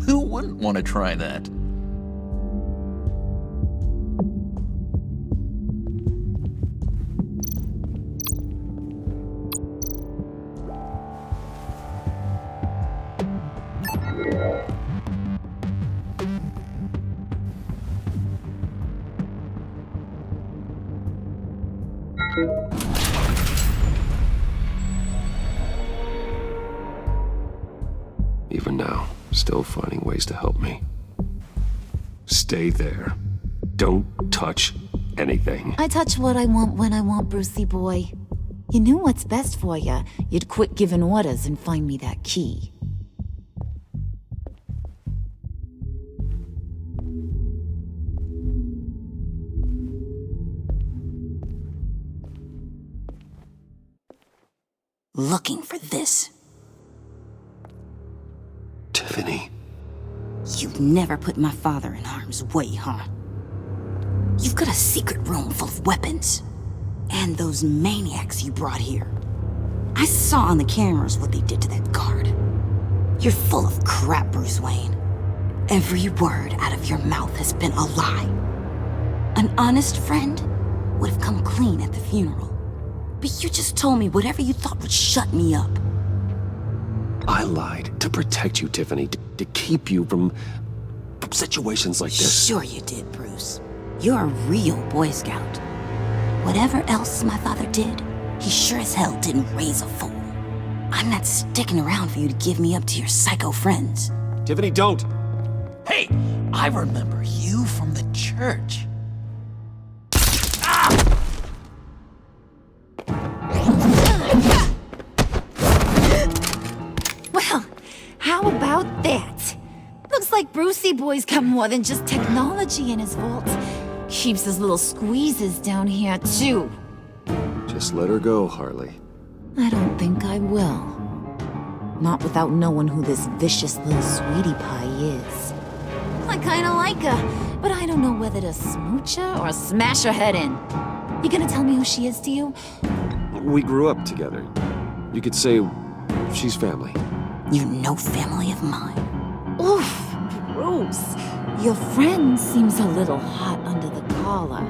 Who wouldn't want to try that? Even now, still finding ways to help me. Stay there. Don't touch anything. I touch what I want when I want, Brucey boy. You knew what's best for you. You'd quit giving orders and find me that key. Looking for this. Tiffany. You've never put my father in harm's way, huh? You've got a secret room full of weapons. And those maniacs you brought here. I saw on the cameras what they did to that guard. You're full of crap, Bruce Wayne. Every word out of your mouth has been a lie. An honest friend would have come clean at the funeral. But you just told me whatever you thought would shut me up. I lied to protect you, Tiffany, to keep you from situations like this. Sure you did, Bruce. You're a real Boy Scout. Whatever else my father did, he sure as hell didn't raise a fool. I'm not sticking around for you to give me up to your psycho friends. Tiffany, don't! Hey, I remember you from the church. Well, how about that? Looks like Brucey boy's got more than just technology in his vault. Keeps his little squeezes down here, too. Just let her go, Harley. I don't think I will. Not without knowing who this vicious little sweetie pie is. I kinda like her, but I don't know whether to smooch her or smash her head in. You gonna tell me who she is to you? We grew up together. You could say she's family. You're no family of mine. Oof, Bruce. Your friend seems a little hot under the collar.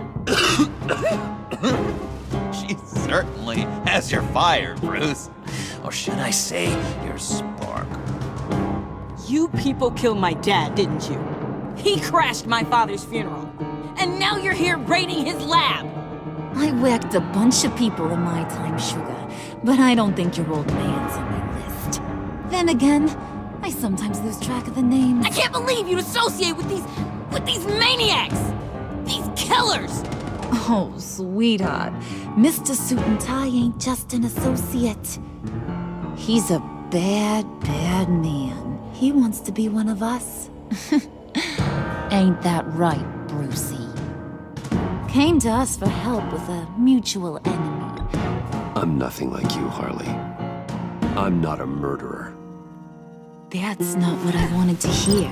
She certainly has your fire, Bruce. Or should I say, your spark. You people killed my dad, didn't you? He crashed my father's funeral. And now you're here raiding his lab. I whacked a bunch of people in my time, Sugar, but I don't think your old man's on my list. Then again, I sometimes lose track of the names. I can't believe you'd associate with these maniacs! These killers! Oh, sweetheart. Mr. Suit and Tie ain't just an associate. He's a bad, bad man. He wants to be one of us. Ain't that right, Brucey? Came to us for help with a mutual enemy. I'm nothing like you, Harley. I'm not a murderer. That's not what I wanted to hear.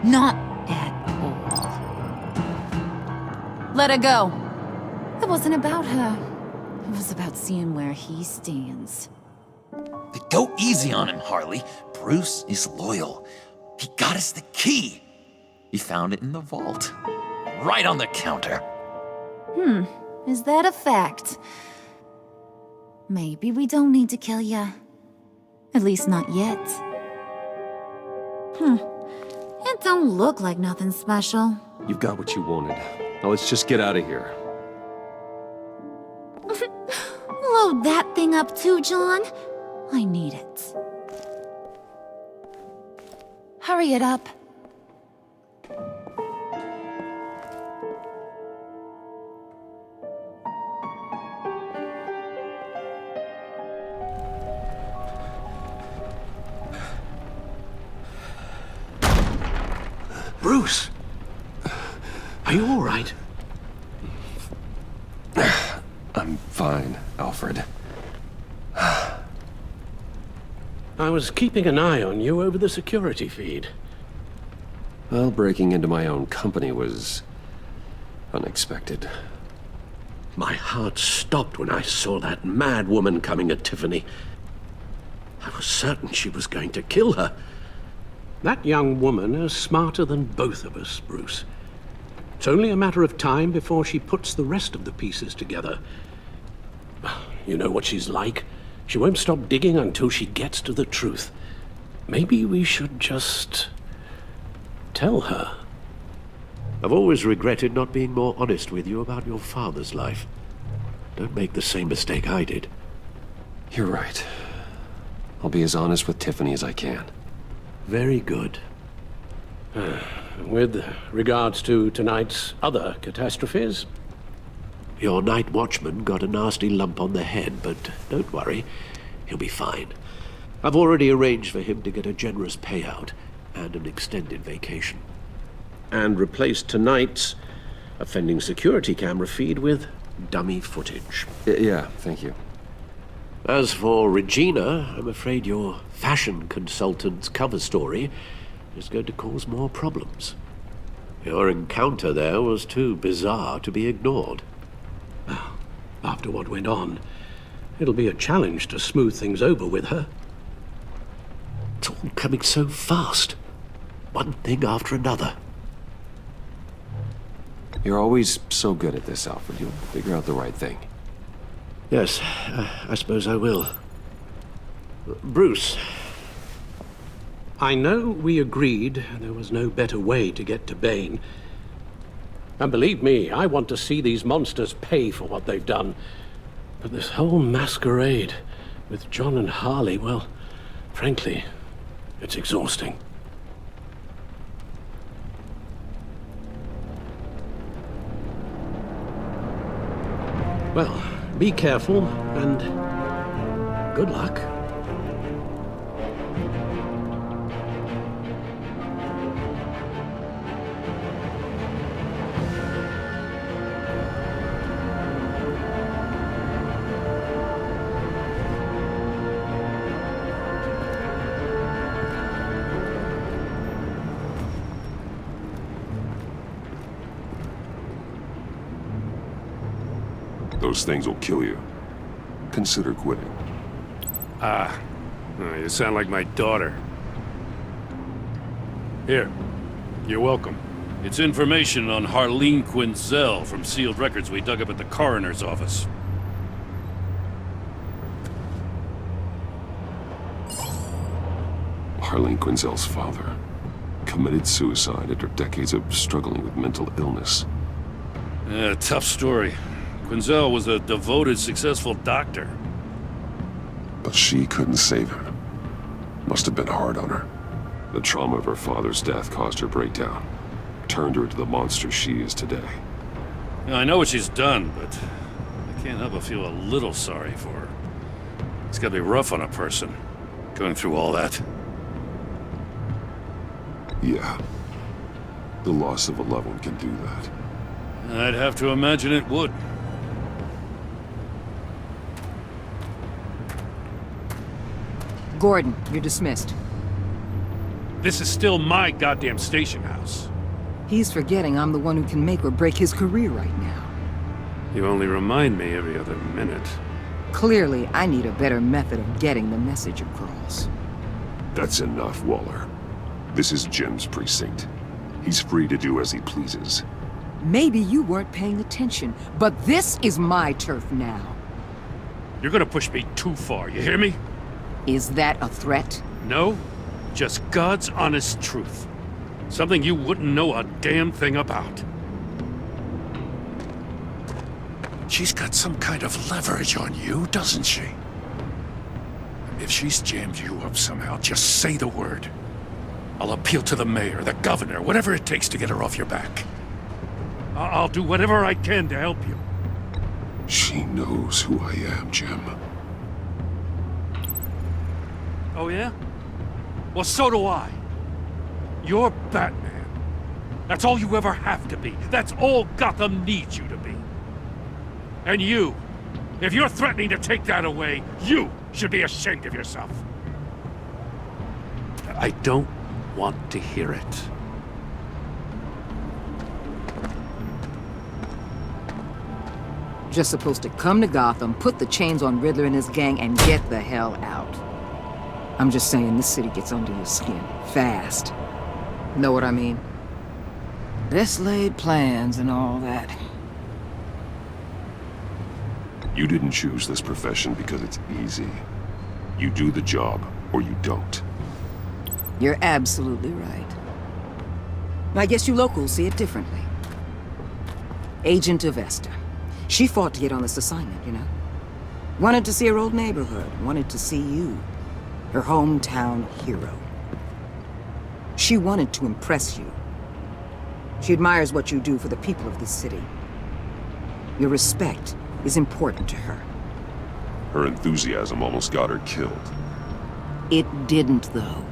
Not at all. Let her go. It wasn't about her. It was about seeing where he stands. Go easy on him, Harley. Bruce is loyal. He got us the key. He found it in the vault. Right on the counter. Is that a fact? Maybe we don't need to kill ya. At least not yet. It don't look like nothing special. You've got what you wanted. Now let's just get out of here. Load that thing up too, John. I need it. Hurry it up. Bruce! Are you all right? I'm fine, Alfred. I was keeping an eye on you over the security feed. Well, breaking into my own company was unexpected. My heart stopped when I saw that mad woman coming at Tiffany. I was certain she was going to kill her. That young woman is smarter than both of us, Bruce. It's only a matter of time before she puts the rest of the pieces together. You know what she's like. She won't stop digging until she gets to the truth. Maybe we should just tell her. I've always regretted not being more honest with you about your father's life. Don't make the same mistake I did. You're right. I'll be as honest with Tiffany as I can. Very good. With regards to tonight's other catastrophes? Your night watchman got a nasty lump on the head, but don't worry. He'll be fine. I've already arranged for him to get a generous payout and an extended vacation. And replaced tonight's offending security camera feed with dummy footage. Yeah, thank you. As for Regina, I'm afraid your fashion consultant's cover story is going to cause more problems. Your encounter there was too bizarre to be ignored. After what went on, it'll be a challenge to smooth things over with her. It's all coming so fast. One thing after another. You're always so good at this, Alfred. You'll figure out the right thing. Yes, I suppose I will. Bruce. I know we agreed there was no better way to get to Bane. And believe me, I want to see these monsters pay for what they've done. But this whole masquerade with John and Harley, well, frankly, it's exhausting. Well, be careful, and good luck. Those things will kill you. Consider quitting. You sound like my daughter. Here, you're welcome. It's information on Harleen Quinzel from sealed records we dug up at the coroner's office. Harleen Quinzel's father committed suicide after decades of struggling with mental illness. Yeah, tough story. Quinzel was a devoted, successful doctor. But she couldn't save him. Must have been hard on her. The trauma of her father's death caused her breakdown. Turned her into the monster she is today. Now, I know what she's done, but I can't help but feel a little sorry for her. It's gotta be rough on a person, going through all that. Yeah. The loss of a loved one can do that. I'd have to imagine it would. Gordon, you're dismissed. This is still my goddamn station house. He's forgetting I'm the one who can make or break his career right now. You only remind me every other minute. Clearly, I need a better method of getting the message across. That's enough, Waller. This is Jim's precinct. He's free to do as he pleases. Maybe you weren't paying attention, but this is my turf now. You're gonna push me too far, you hear me? Is that a threat? No, just God's honest truth. Something you wouldn't know a damn thing about. She's got some kind of leverage on you, doesn't she? If she's jammed you up somehow, just say the word. I'll appeal to the mayor, the governor, whatever it takes to get her off your back. I'll do whatever I can to help you. She knows who I am, Jim. Oh, yeah? Well, so do I. You're Batman. That's all you ever have to be. That's all Gotham needs you to be. And you, if you're threatening to take that away, you should be ashamed of yourself. I don't want to hear it. Just supposed to come to Gotham, put the chains on Riddler and his gang, and get the hell out. I'm just saying, this city gets under your skin. Fast. Know what I mean? Best laid plans and all that. You didn't choose this profession because it's easy. You do the job, or you don't. You're absolutely right. I guess you locals see it differently. Agent Avesta. She fought to get on this assignment, you know? Wanted to see her old neighborhood, wanted to see you, her hometown hero. She wanted to impress you. She admires what you do for the people of this city. Your respect is important to her. Her enthusiasm almost got her killed. It didn't, though.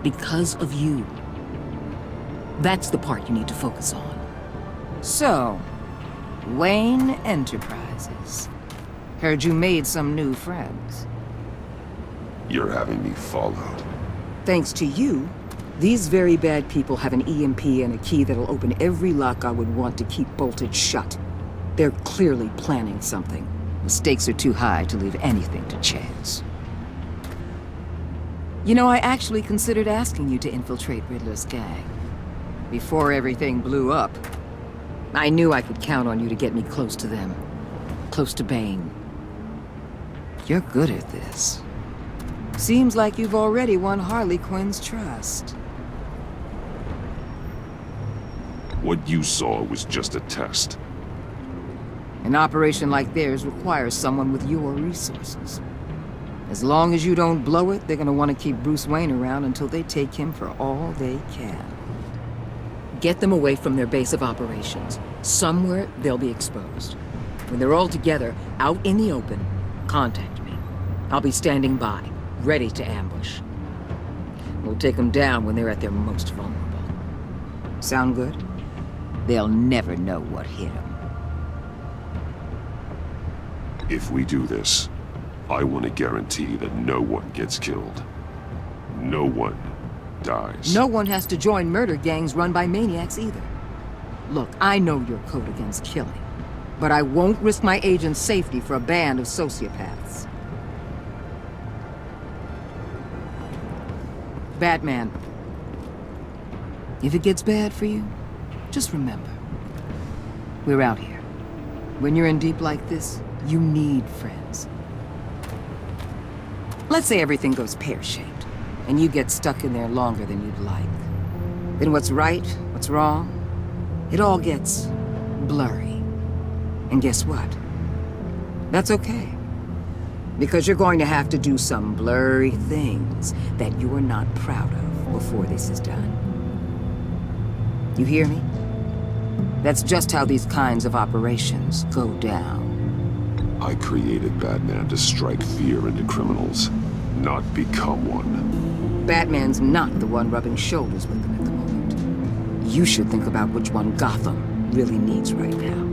Because of you. That's the part you need to focus on. So, Wayne Enterprises. Heard you made some new friends. You're having me followed. Thanks to you, these very bad people have an EMP and a key that'll open every lock I would want to keep bolted shut. They're clearly planning something. The stakes are too high to leave anything to chance. You know, I actually considered asking you to infiltrate Riddler's gang. Before everything blew up, I knew I could count on you to get me close to them. Close to Bane. You're good at this. Seems like you've already won Harley Quinn's trust. What you saw was just a test. An operation like theirs requires someone with your resources. As long as you don't blow it, they're gonna want to keep Bruce Wayne around until they take him for all they can. Get them away from their base of operations. Somewhere they'll be exposed. When they're all together, out in the open, contact me. I'll be standing by, ready to ambush. We'll take them down when they're at their most vulnerable. Sound good? They'll never know what hit them. If we do this, I want to guarantee that no one gets killed. No one dies. No one has to join murder gangs run by maniacs either. Look, I know your code against killing, but I won't risk my agent's safety for a band of sociopaths. Batman, if it gets bad for you, just remember, we're out here. When you're in deep like this, you need friends. Let's say everything goes pear-shaped, and you get stuck in there longer than you'd like. Then what's right, what's wrong, it all gets blurry. And guess what? That's okay. Because you're going to have to do some blurry things that you're not proud of before this is done. You hear me? That's just how these kinds of operations go down. I created Batman to strike fear into criminals, not become one. Batman's not the one rubbing shoulders with them at the moment. You should think about which one Gotham really needs right now.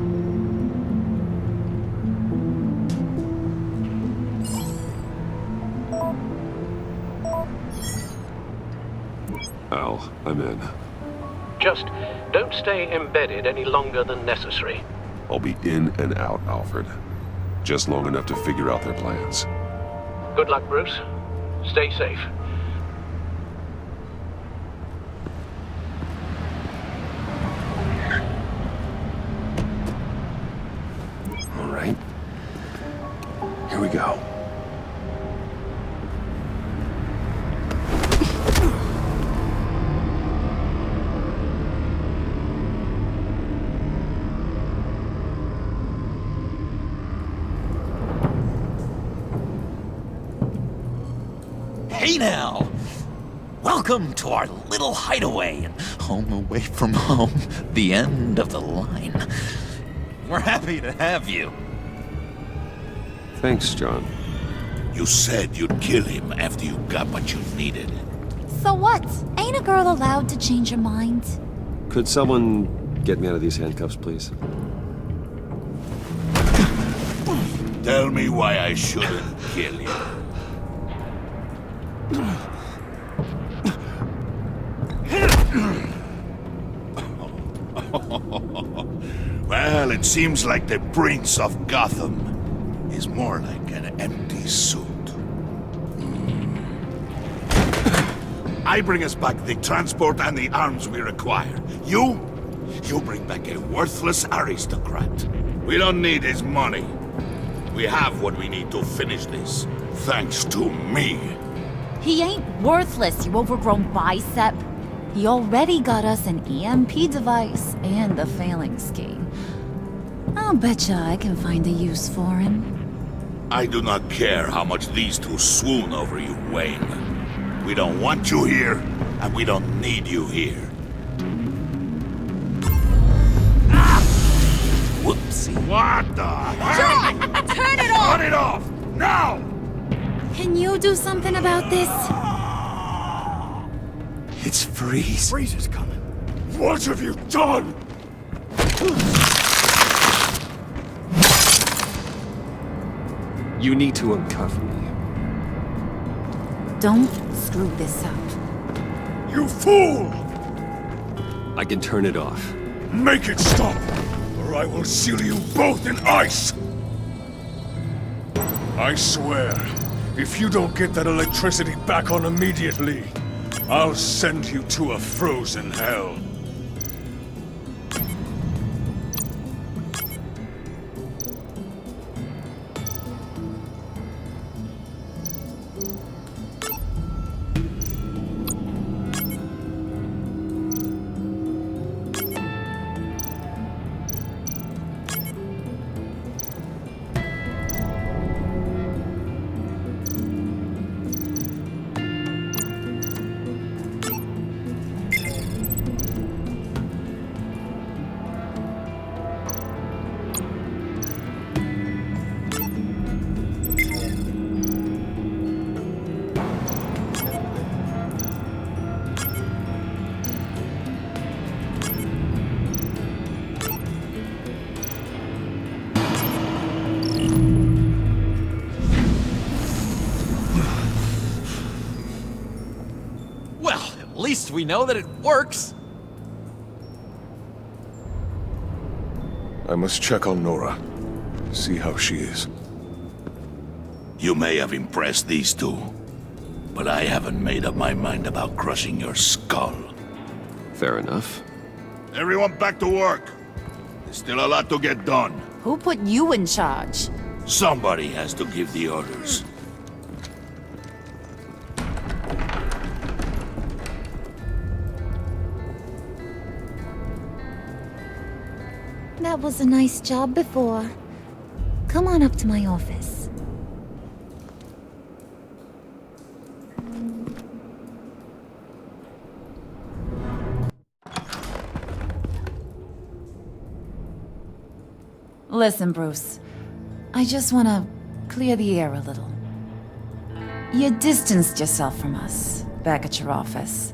Al, I'm in. Just don't stay embedded any longer than necessary. I'll be in and out, Alfred. Just long enough to figure out their plans. Good luck, Bruce. Stay safe. All right. Here we go. Hey now! Welcome to our little hideaway and home away from home, the end of the line. We're happy to have you. Thanks, John. You said you'd kill him after you got what you needed. So what? Ain't a girl allowed to change her mind? Could someone get me out of these handcuffs, please? Tell me why I shouldn't kill you. Well, it seems like the Prince of Gotham is more like an empty suit. I bring us back the transport and the arms we require. You bring back a worthless aristocrat. We don't need his money. We have what we need to finish this, thanks to me. He ain't worthless, you overgrown bicep. He already got us an EMP device and a failing scheme. I'll betcha I can find a use for him. I do not care how much these two swoon over you, Wayne. We don't want you here, and we don't need you here. Whoopsie. What the hell? John! Turn it off! Turn it off! Now! Can you do something about this? It's Freeze. Freeze is coming. What have you done? You need to uncuff me. Don't screw this up. You fool! I can turn it off. Make it stop, or I will seal you both in ice! I swear, if you don't get that electricity back on immediately, I'll send you to a frozen hell. At least we know that it works. I must check on Nora. See how she is. You may have impressed these two, but I haven't made up my mind about crushing your skull. Fair enough. Everyone back to work. There's still a lot to get done. Who put you in charge? Somebody has to give the orders. That was a nice job before. Come on up to my office. Listen, Bruce. I just want to clear the air a little. You distanced yourself from us back at your office.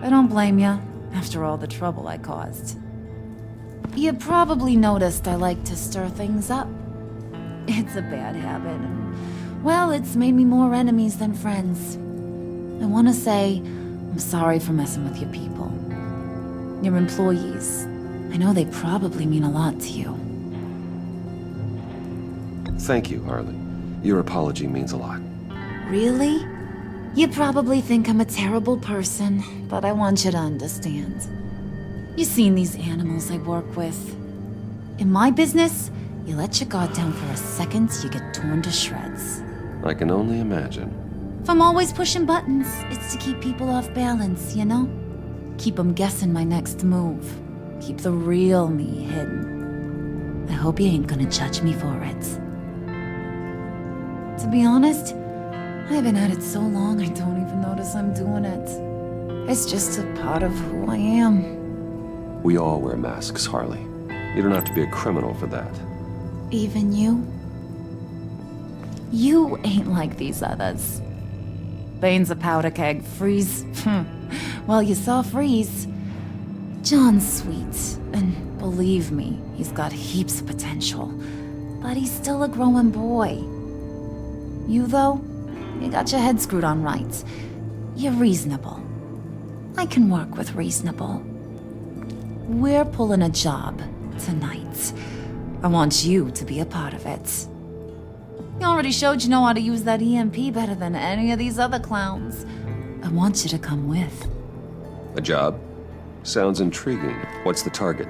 I don't blame you, after all the trouble I caused. You probably noticed I like to stir things up. It's a bad habit, and, well, it's made me more enemies than friends. I want to say I'm sorry for messing with your people. Your employees. I know they probably mean a lot to you. Thank you, Harley. Your apology means a lot. Really? You probably think I'm a terrible person, but I want you to understand. You've seen these animals I work with. In my business, you let your guard down for a second, you get torn to shreds. I can only imagine. If I'm always pushing buttons, it's to keep people off balance, you know? Keep them guessing my next move. Keep the real me hidden. I hope you ain't gonna judge me for it. To be honest, I've been at it so long I don't even notice I'm doing it. It's just a part of who I am. We all wear masks, Harley. You don't have to be a criminal for that. Even you? You ain't like these others. Bane's a powder keg. Freeze. Well, you saw Freeze. John's sweet, and believe me, he's got heaps of potential. But he's still a growing boy. You, though, you got your head screwed on right. You're reasonable. I can work with reasonable. We're pulling a job tonight. I want you to be a part of it. You already showed you know how to use that EMP better than any of these other clowns. I want you to come with. A job? Sounds intriguing. What's the target?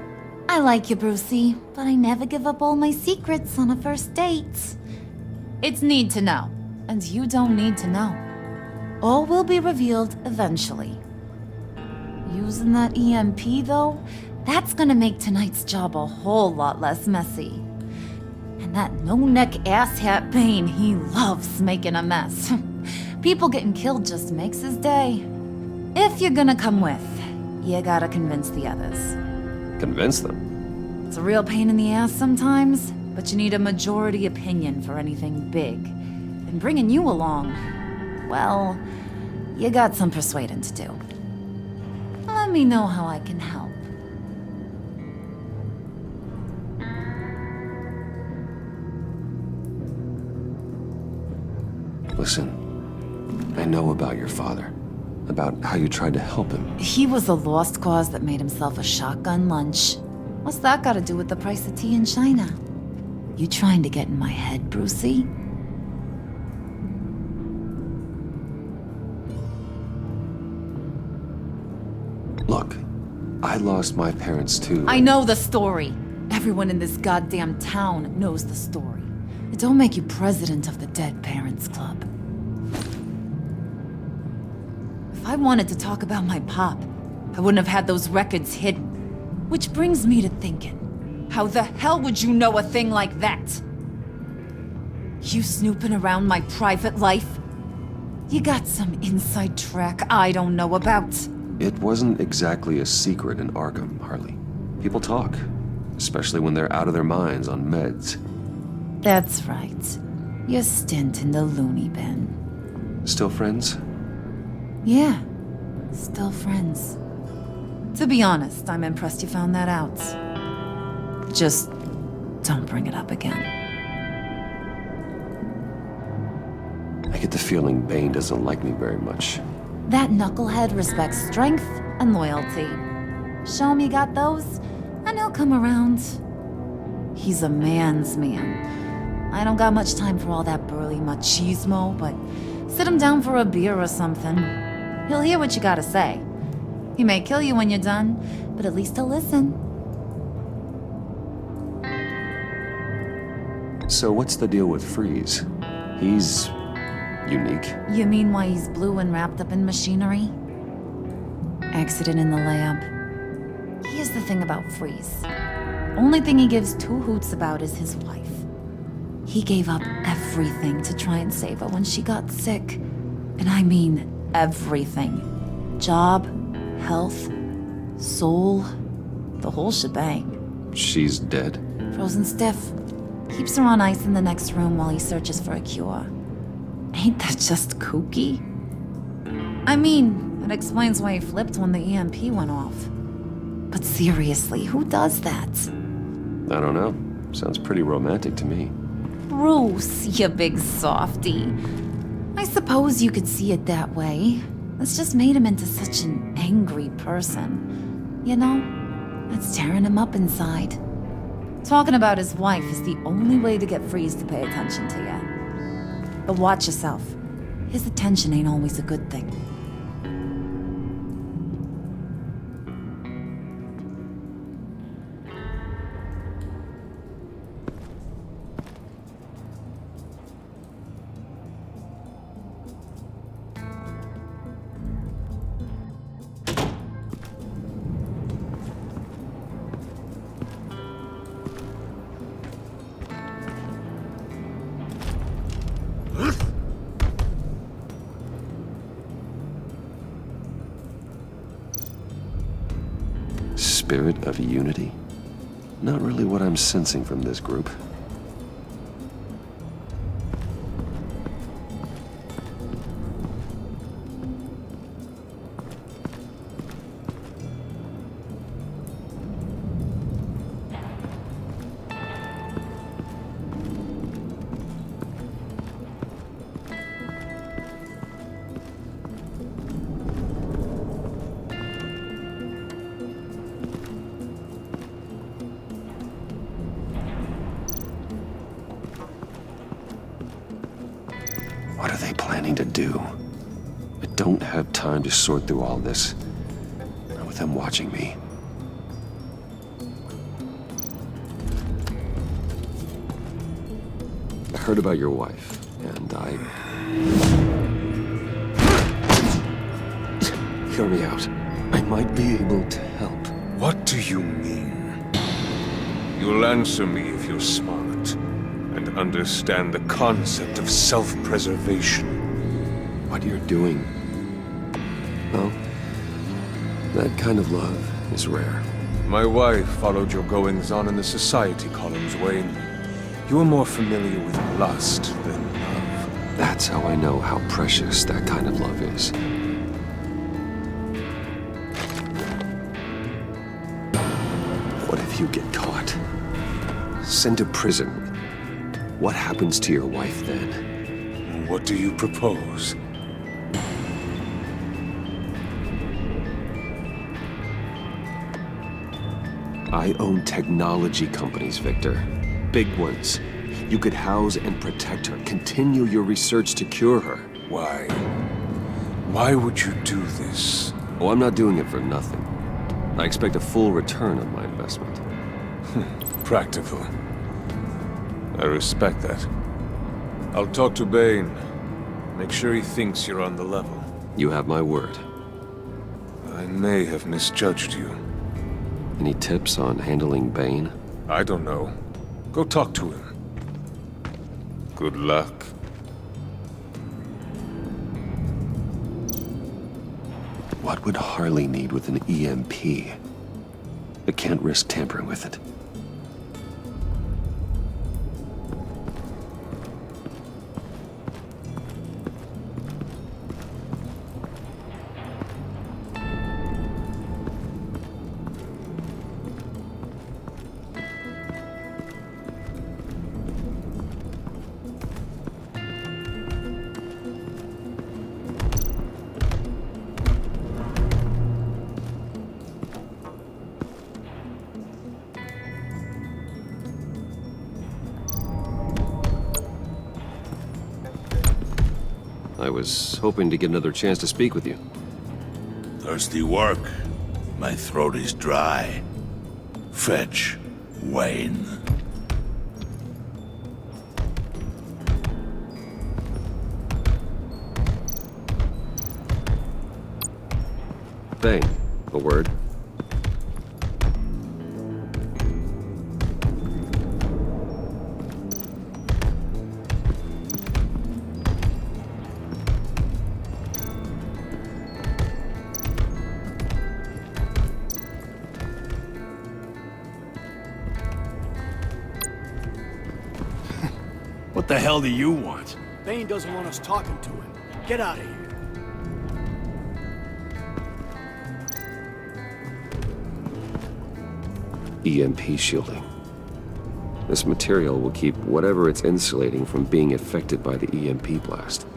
I like you, Brucey, but I never give up all my secrets on a first date. It's need to know, and you don't need to know. All will be revealed eventually. Using that EMP, though, that's gonna make tonight's job a whole lot less messy. And that no-neck asshat Bane, he loves making a mess. People getting killed just makes his day. If you're gonna come with, you gotta convince the others. Convince them? It's a real pain in the ass sometimes, but you need a majority opinion for anything big. And bringing you along, well, you got some persuading to do. Let me know how I can help. Listen, I know about your father. About how you tried to help him. He was a lost cause that made himself a shotgun lunch. What's that got to do with the price of tea in China? You trying to get in my head, Brucey? Look, I lost my parents too. I know the story. Everyone in this goddamn town knows the story. It don't make you president of the Dead Parents Club. If I wanted to talk about my pop, I wouldn't have had those records hidden. Which brings me to thinking, how the hell would you know a thing like that? You snooping around my private life? You got some inside track I don't know about. It wasn't exactly a secret in Arkham, Harley. People talk, especially when they're out of their minds on meds. That's right. Your stint in the loony bin. Still friends? Yeah, still friends. To be honest, I'm impressed you found that out. Just don't bring it up again. I get the feeling Bane doesn't like me very much. That knucklehead respects strength and loyalty. Show him you got those, and he'll come around. He's a man's man. I don't got much time for all that burly machismo, but sit him down for a beer or something. He'll hear what you gotta say. He may kill you when you're done, but at least he'll listen. So what's the deal with Freeze? He's unique. You mean why he's blue and wrapped up in machinery? Accident in the lab. Here's the thing about Freeze. Only thing he gives two hoots about is his wife. He gave up everything to try and save her when she got sick. And I mean everything. Job, health, soul, the whole shebang. She's dead? Frozen stiff. Keeps her on ice in the next room while he searches for a cure. Ain't that just kooky? I mean, it explains why he flipped when the EMP went off. But seriously, who does that? I don't know. Sounds pretty romantic to me. Bruce, you big softy. I suppose you could see it that way. It's just made him into such an angry person. You know, it's tearing him up inside. Talking about his wife is the only way to get Freeze to pay attention to you. But watch yourself. His attention ain't always a good thing. Spirit of unity? Not really what I'm sensing from this group. What are they planning to do? I don't have time to sort through all this. Not with them watching me. I heard about your wife, and Hear me out. I might be able to help. What do you mean? You'll answer me if you're smart and understand the concept of self-preservation. What you're doing, well, that kind of love is rare. My wife followed your goings-on in the society columns, Wayne. You are more familiar with lust than love. That's how I know how precious that kind of love is. What if you get caught? Sent to prison? What happens to your wife then? What do you propose? I own technology companies, Victor. Big ones. You could house and protect her, continue your research to cure her. Why? Why would you do this? Oh, I'm not doing it for nothing. I expect a full return on my investment. Practical. I respect that. I'll talk to Bane. Make sure he thinks you're on the level. You have my word. I may have misjudged you. Any tips on handling Bane? I don't know. Go talk to him. Good luck. What would Harley need with an EMP? I can't risk tampering with it. I was hoping to get another chance to speak with you. Thirsty work. My throat is dry. Fetch, Wayne. Bane, a word. What the hell do you want? Bane doesn't want us talking to him. Get out of here. EMP shielding. This material will keep whatever it's insulating from being affected by the EMP blast.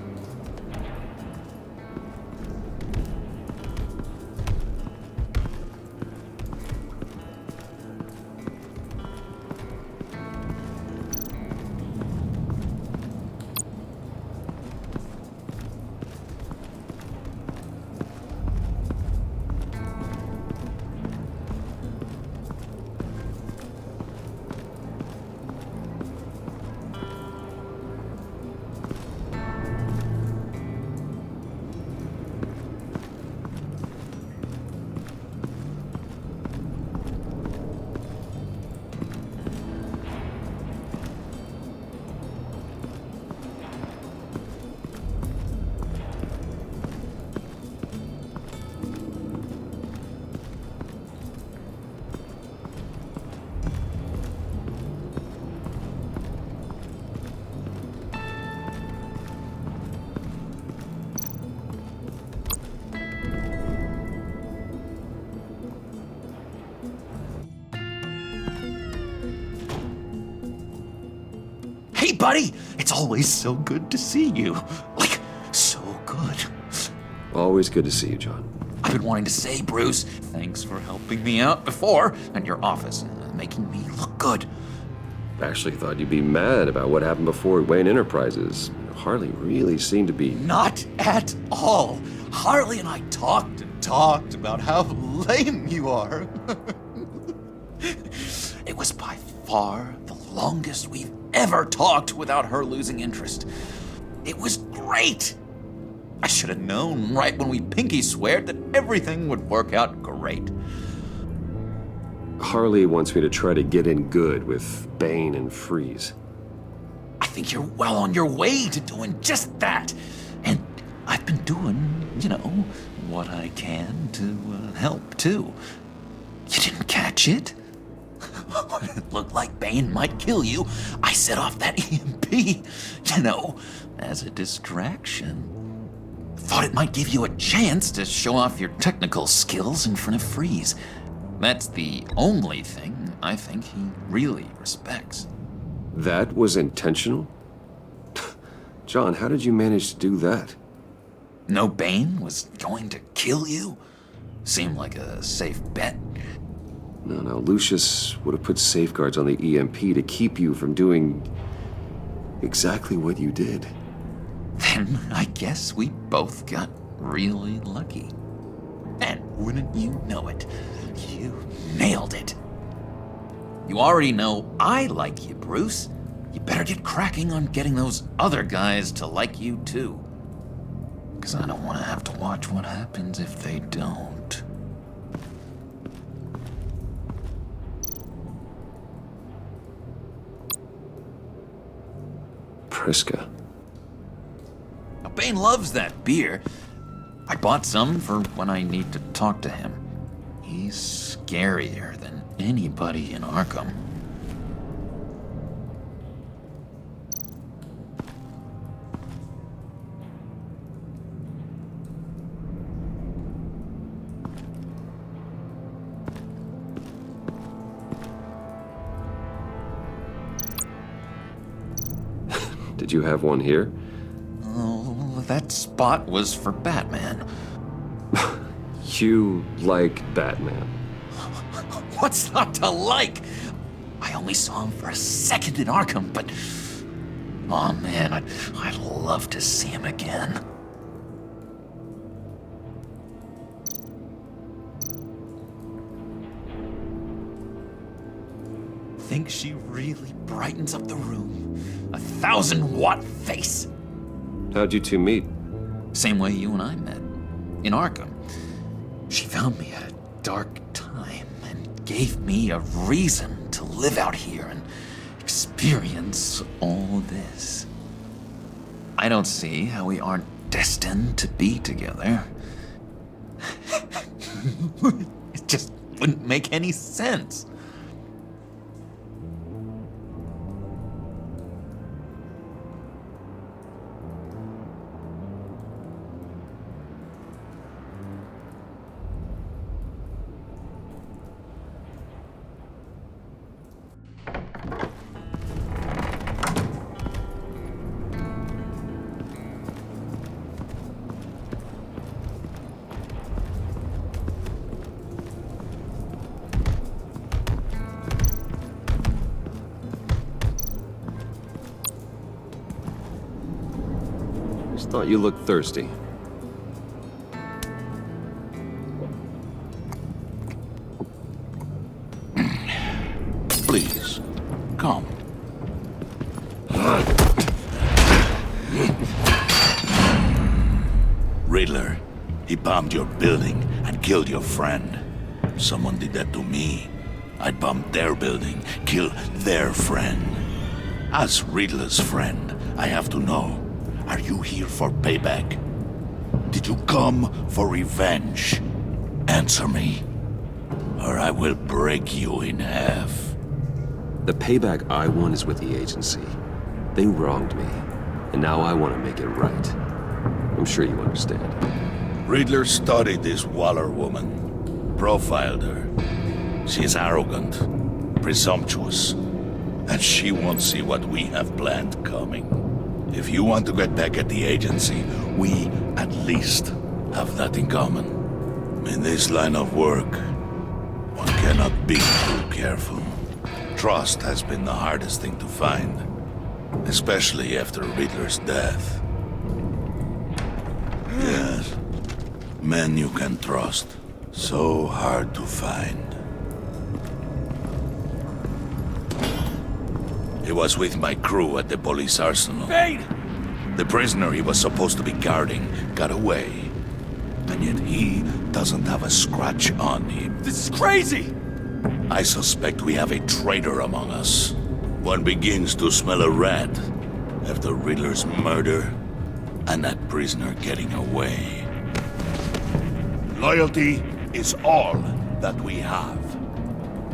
Hey, buddy! It's always so good to see you. Like, so good. Always good to see you, John. I've been wanting to say, Bruce, thanks for helping me out before at your office and making me look good. Actually thought you'd be mad about what happened before Wayne Enterprises. Harley really seemed to be... Not at all. Harley and I talked and talked about how lame you are. It was by far the longest we've ever talked without her losing interest. It was great. I should have known right when we pinky sweared that everything would work out great. Harley wants me to try to get in good with Bane and Freeze. I think you're well on your way to doing just that. And I've been doing, what I can to help, too. You didn't catch it? When it looked like Bane might kill you, I set off that EMP, as a distraction. Thought it might give you a chance to show off your technical skills in front of Freeze. That's the only thing I think he really respects. That was intentional? John, how did you manage to do that? No Bane was going to kill you? Seemed like a safe bet. No, Lucius would have put safeguards on the EMP to keep you from doing exactly what you did. Then I guess we both got really lucky. And wouldn't you know it, you nailed it. You already know I like you, Bruce. You better get cracking on getting those other guys to like you too. 'Cause I don't want to have to watch what happens if they don't. Priska. Now, Bane loves that beer. I bought some for when I need to talk to him. He's scarier than anybody in Arkham. Did you have one here? Oh, that spot was for Batman. You like Batman? What's not to like? I only saw him for a second in Arkham, but... oh man, I'd love to see him again. Think she really brightens up the room? 1,000-watt face! How'd you two meet? Same way you and I met. In Arkham. She found me at a dark time and gave me a reason to live out here and experience all this. I don't see how we aren't destined to be together. It just wouldn't make any sense. Thought you looked thirsty. Please, come. Riddler, he bombed your building and killed your friend. Someone did that to me. I'd bomb their building, kill their friend. As Riddler's friend, I have to know. Are you here for payback? Did you come for revenge? Answer me, or I will break you in half. The payback I want is with the agency. They wronged me, and now I want to make it right. I'm sure you understand. Riddler studied this Waller woman, profiled her. She's arrogant, presumptuous, and she won't see what we have planned coming. If you want to get back at the agency, we, at least, have that in common. In this line of work, one cannot be too careful. Trust has been the hardest thing to find. Especially after Riddler's death. Yes. Men you can trust. So hard to find. He was with my crew at the police arsenal. Bane! The prisoner he was supposed to be guarding got away. And yet he doesn't have a scratch on him. This is crazy! I suspect we have a traitor among us. One begins to smell a rat after Riddler's murder and that prisoner getting away. Loyalty is all that we have.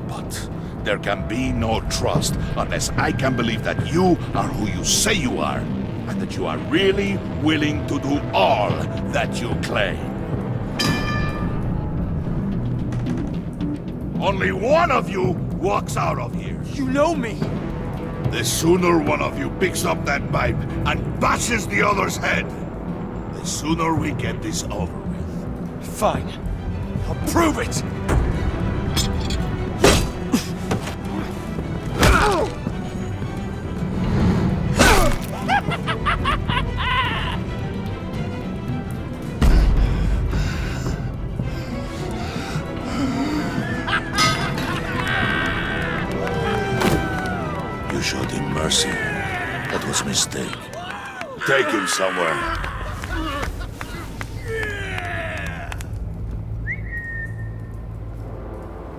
But there can be no trust unless I can believe that you are who you say you are, and that you are really willing to do all that you claim. Only one of you walks out of here. You know me! The sooner one of you picks up that pipe and bashes the other's head, the sooner we get this over with. Fine. I'll prove it! You showed him mercy. That was a mistake. Take him somewhere.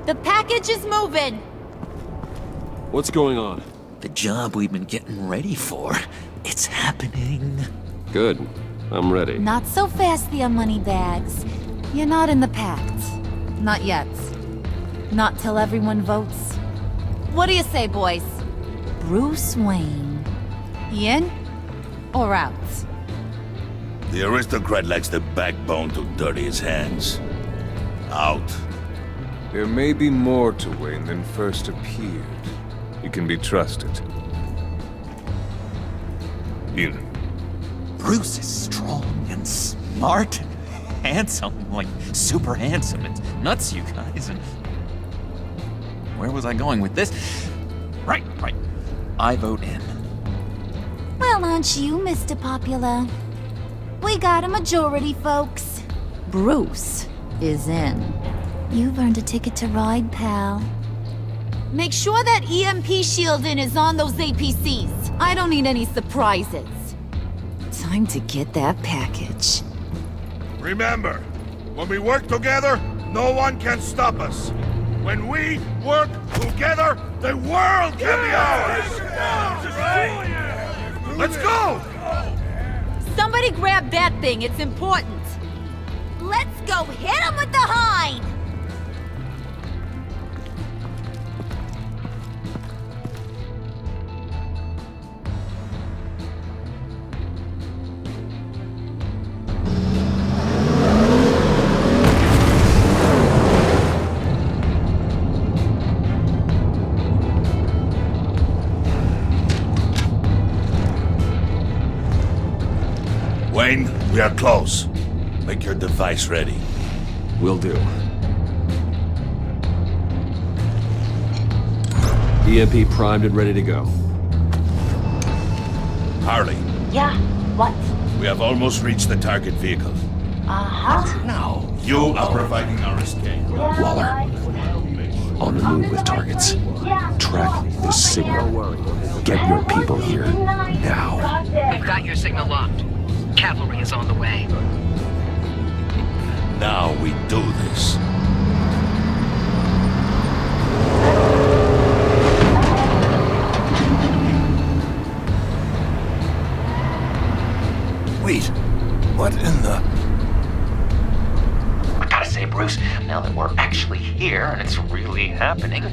The package is moving! What's going on? The job we've been getting ready for. It's happening. Good. I'm ready. Not so fast, the Moneybags. You're not in the Pact. Not yet. Not till everyone votes. What do you say, boys? Bruce Wayne. In or out? The aristocrat lacks the backbone to dirty his hands. Out. There may be more to Wayne than first appeared. He can be trusted. In. Bruce is strong and smart and handsome, like super handsome. It's nuts, you guys. And where was I going with this? Right. I vote in. Well, aren't you, Mr. Popular? We got a majority, folks. Bruce is in. You've earned a ticket to ride, pal. Make sure that EMP shielding is on those APCs. I don't need any surprises. Time to get that package. Remember, when we work together, no one can stop us. When we work together, the world can be ours! Let's go! Somebody grab that thing, it's important. Let's go hit him with the hind! Wayne, we are close. Make your device ready. Will do. EMP primed and ready to go. Harley. Yeah, what? We have almost reached the target vehicle. Uh-huh. Now, you are providing our escape. Waller. On the move with targets. Track this signal. Get your people here. Now. We've got your signal locked. Cavalry is on the way. Now we do this. Wait, what in the... I gotta say, Bruce, now that we're actually here and it's really happening,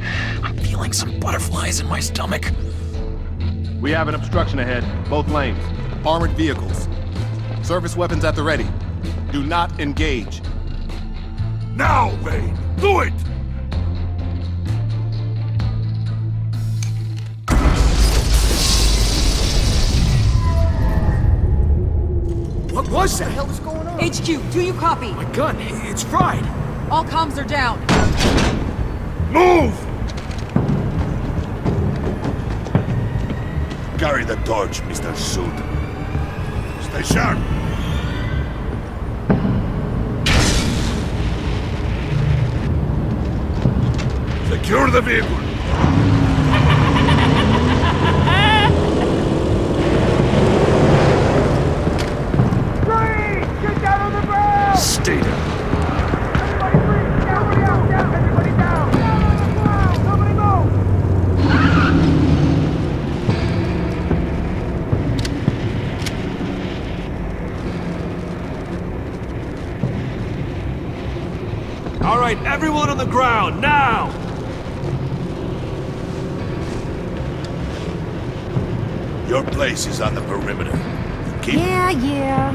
I'm feeling some butterflies in my stomach. We have an obstruction ahead, both lanes. Armored vehicles. Service weapons at the ready. Do not engage. Now, Wayne! Do it! What was that? What the hell is going on? HQ, do you copy? My gun, it's fried. All comms are down. Move! carry the torch, Mr. Suit. Stay sharp. Secure the vehicle. Get down on the ground! Stay down. Everybody freeze! Everybody out! Down! Everybody down! Down on the ground! Nobody move! All right, everyone on the ground, now! Your place is on the perimeter. Keep... Yeah.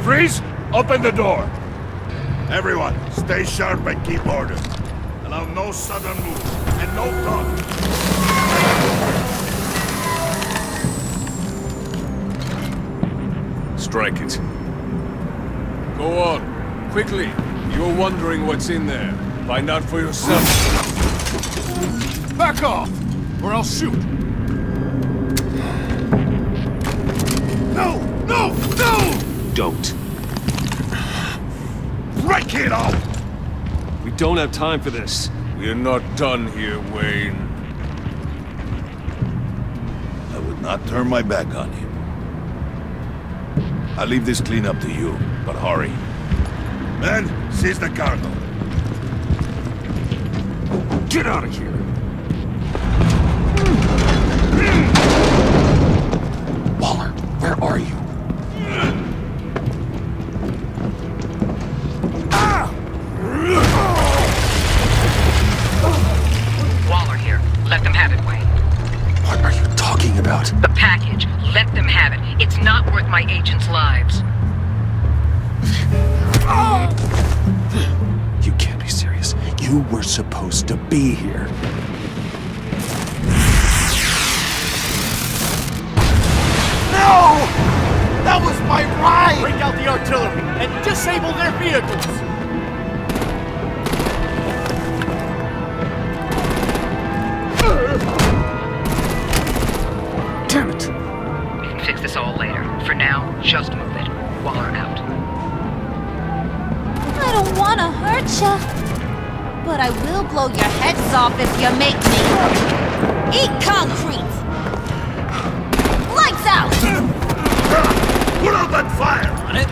Freeze! Open the door! Everyone, stay sharp and keep order. Allow no sudden moves, and no talk. Strike it. Go on. Quickly. You're wondering what's in there. Find out for yourself. Back off, or I'll shoot. No! No! No! Don't. Break it off! We don't have time for this. We're not done here, Wayne. I would not turn my back on him. I'll leave this cleanup to you, but hurry. Men, seize the cargo. Get out of here. Waller, where are you? Waller here. Let them have it, Wayne. What are you talking about? The package. Let them have it. It's not worth my agents' lives. You can't be serious. You were supposed to be here. No! That was my ride! Break out the artillery and disable their vehicles! Damn it! We can fix this all later. For now, just move it. Waller out. I don't want to hurt ya, but I will blow your heads off if you make me. Eat concrete! Lights out! Put out that fire! On it?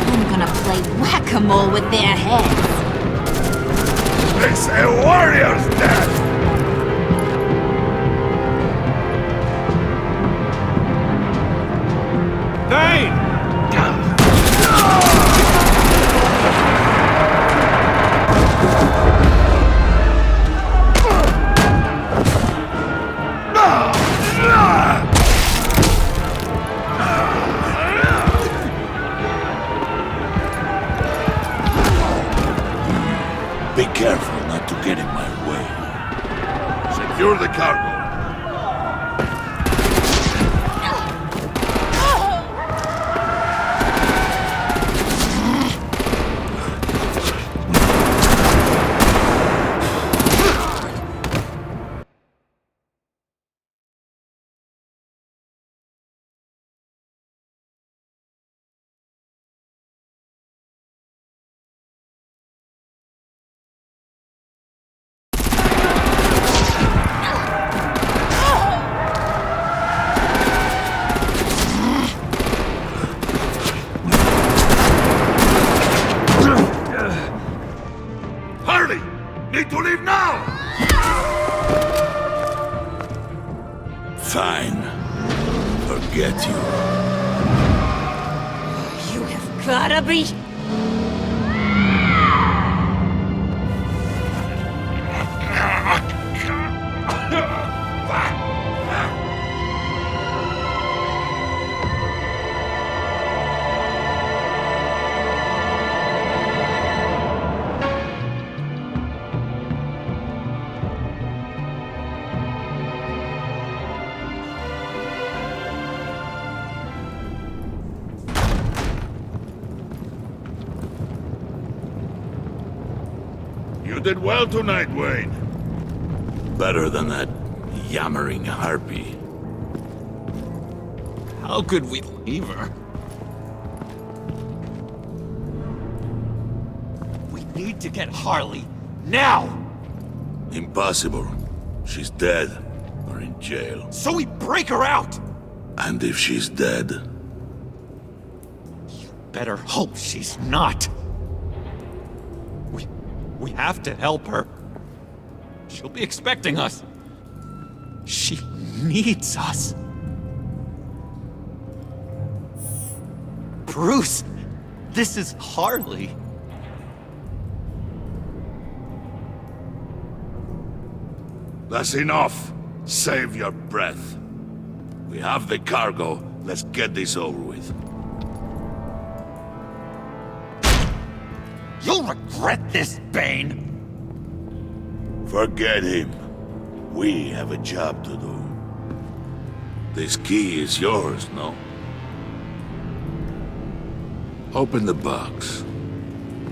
I'm gonna play whack-a-mole with their heads. It's a warrior's death! Bane! Be careful not to get in my way. Secure the cargo. Need to leave now! Fine. Forget you. You have gotta be... did well tonight, Wayne. Better than that yammering harpy. How could we leave her? We need to get Harley, now! Impossible. She's dead, or in jail. So we break her out! And if she's dead? Better hope she's not. We have to help her. She'll be expecting us. She needs us. Bruce, this is Harley. That's enough. Save your breath. We have the cargo. Let's get this over with. You'll regret this, Bane! Forget him. We have a job to do. This key is yours, no? Open the box.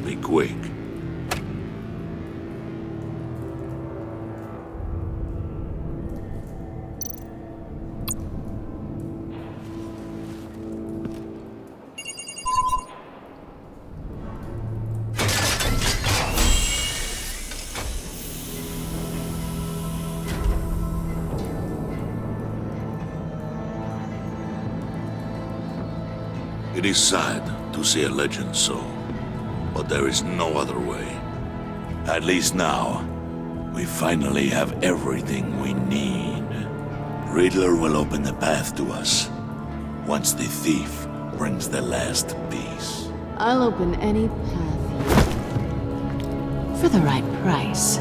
Be quick. It is sad to see a legend so, but there is no other way. At least now, we finally have everything we need. Riddler will open the path to us, once the thief brings the last piece. I'll open any path for the right price.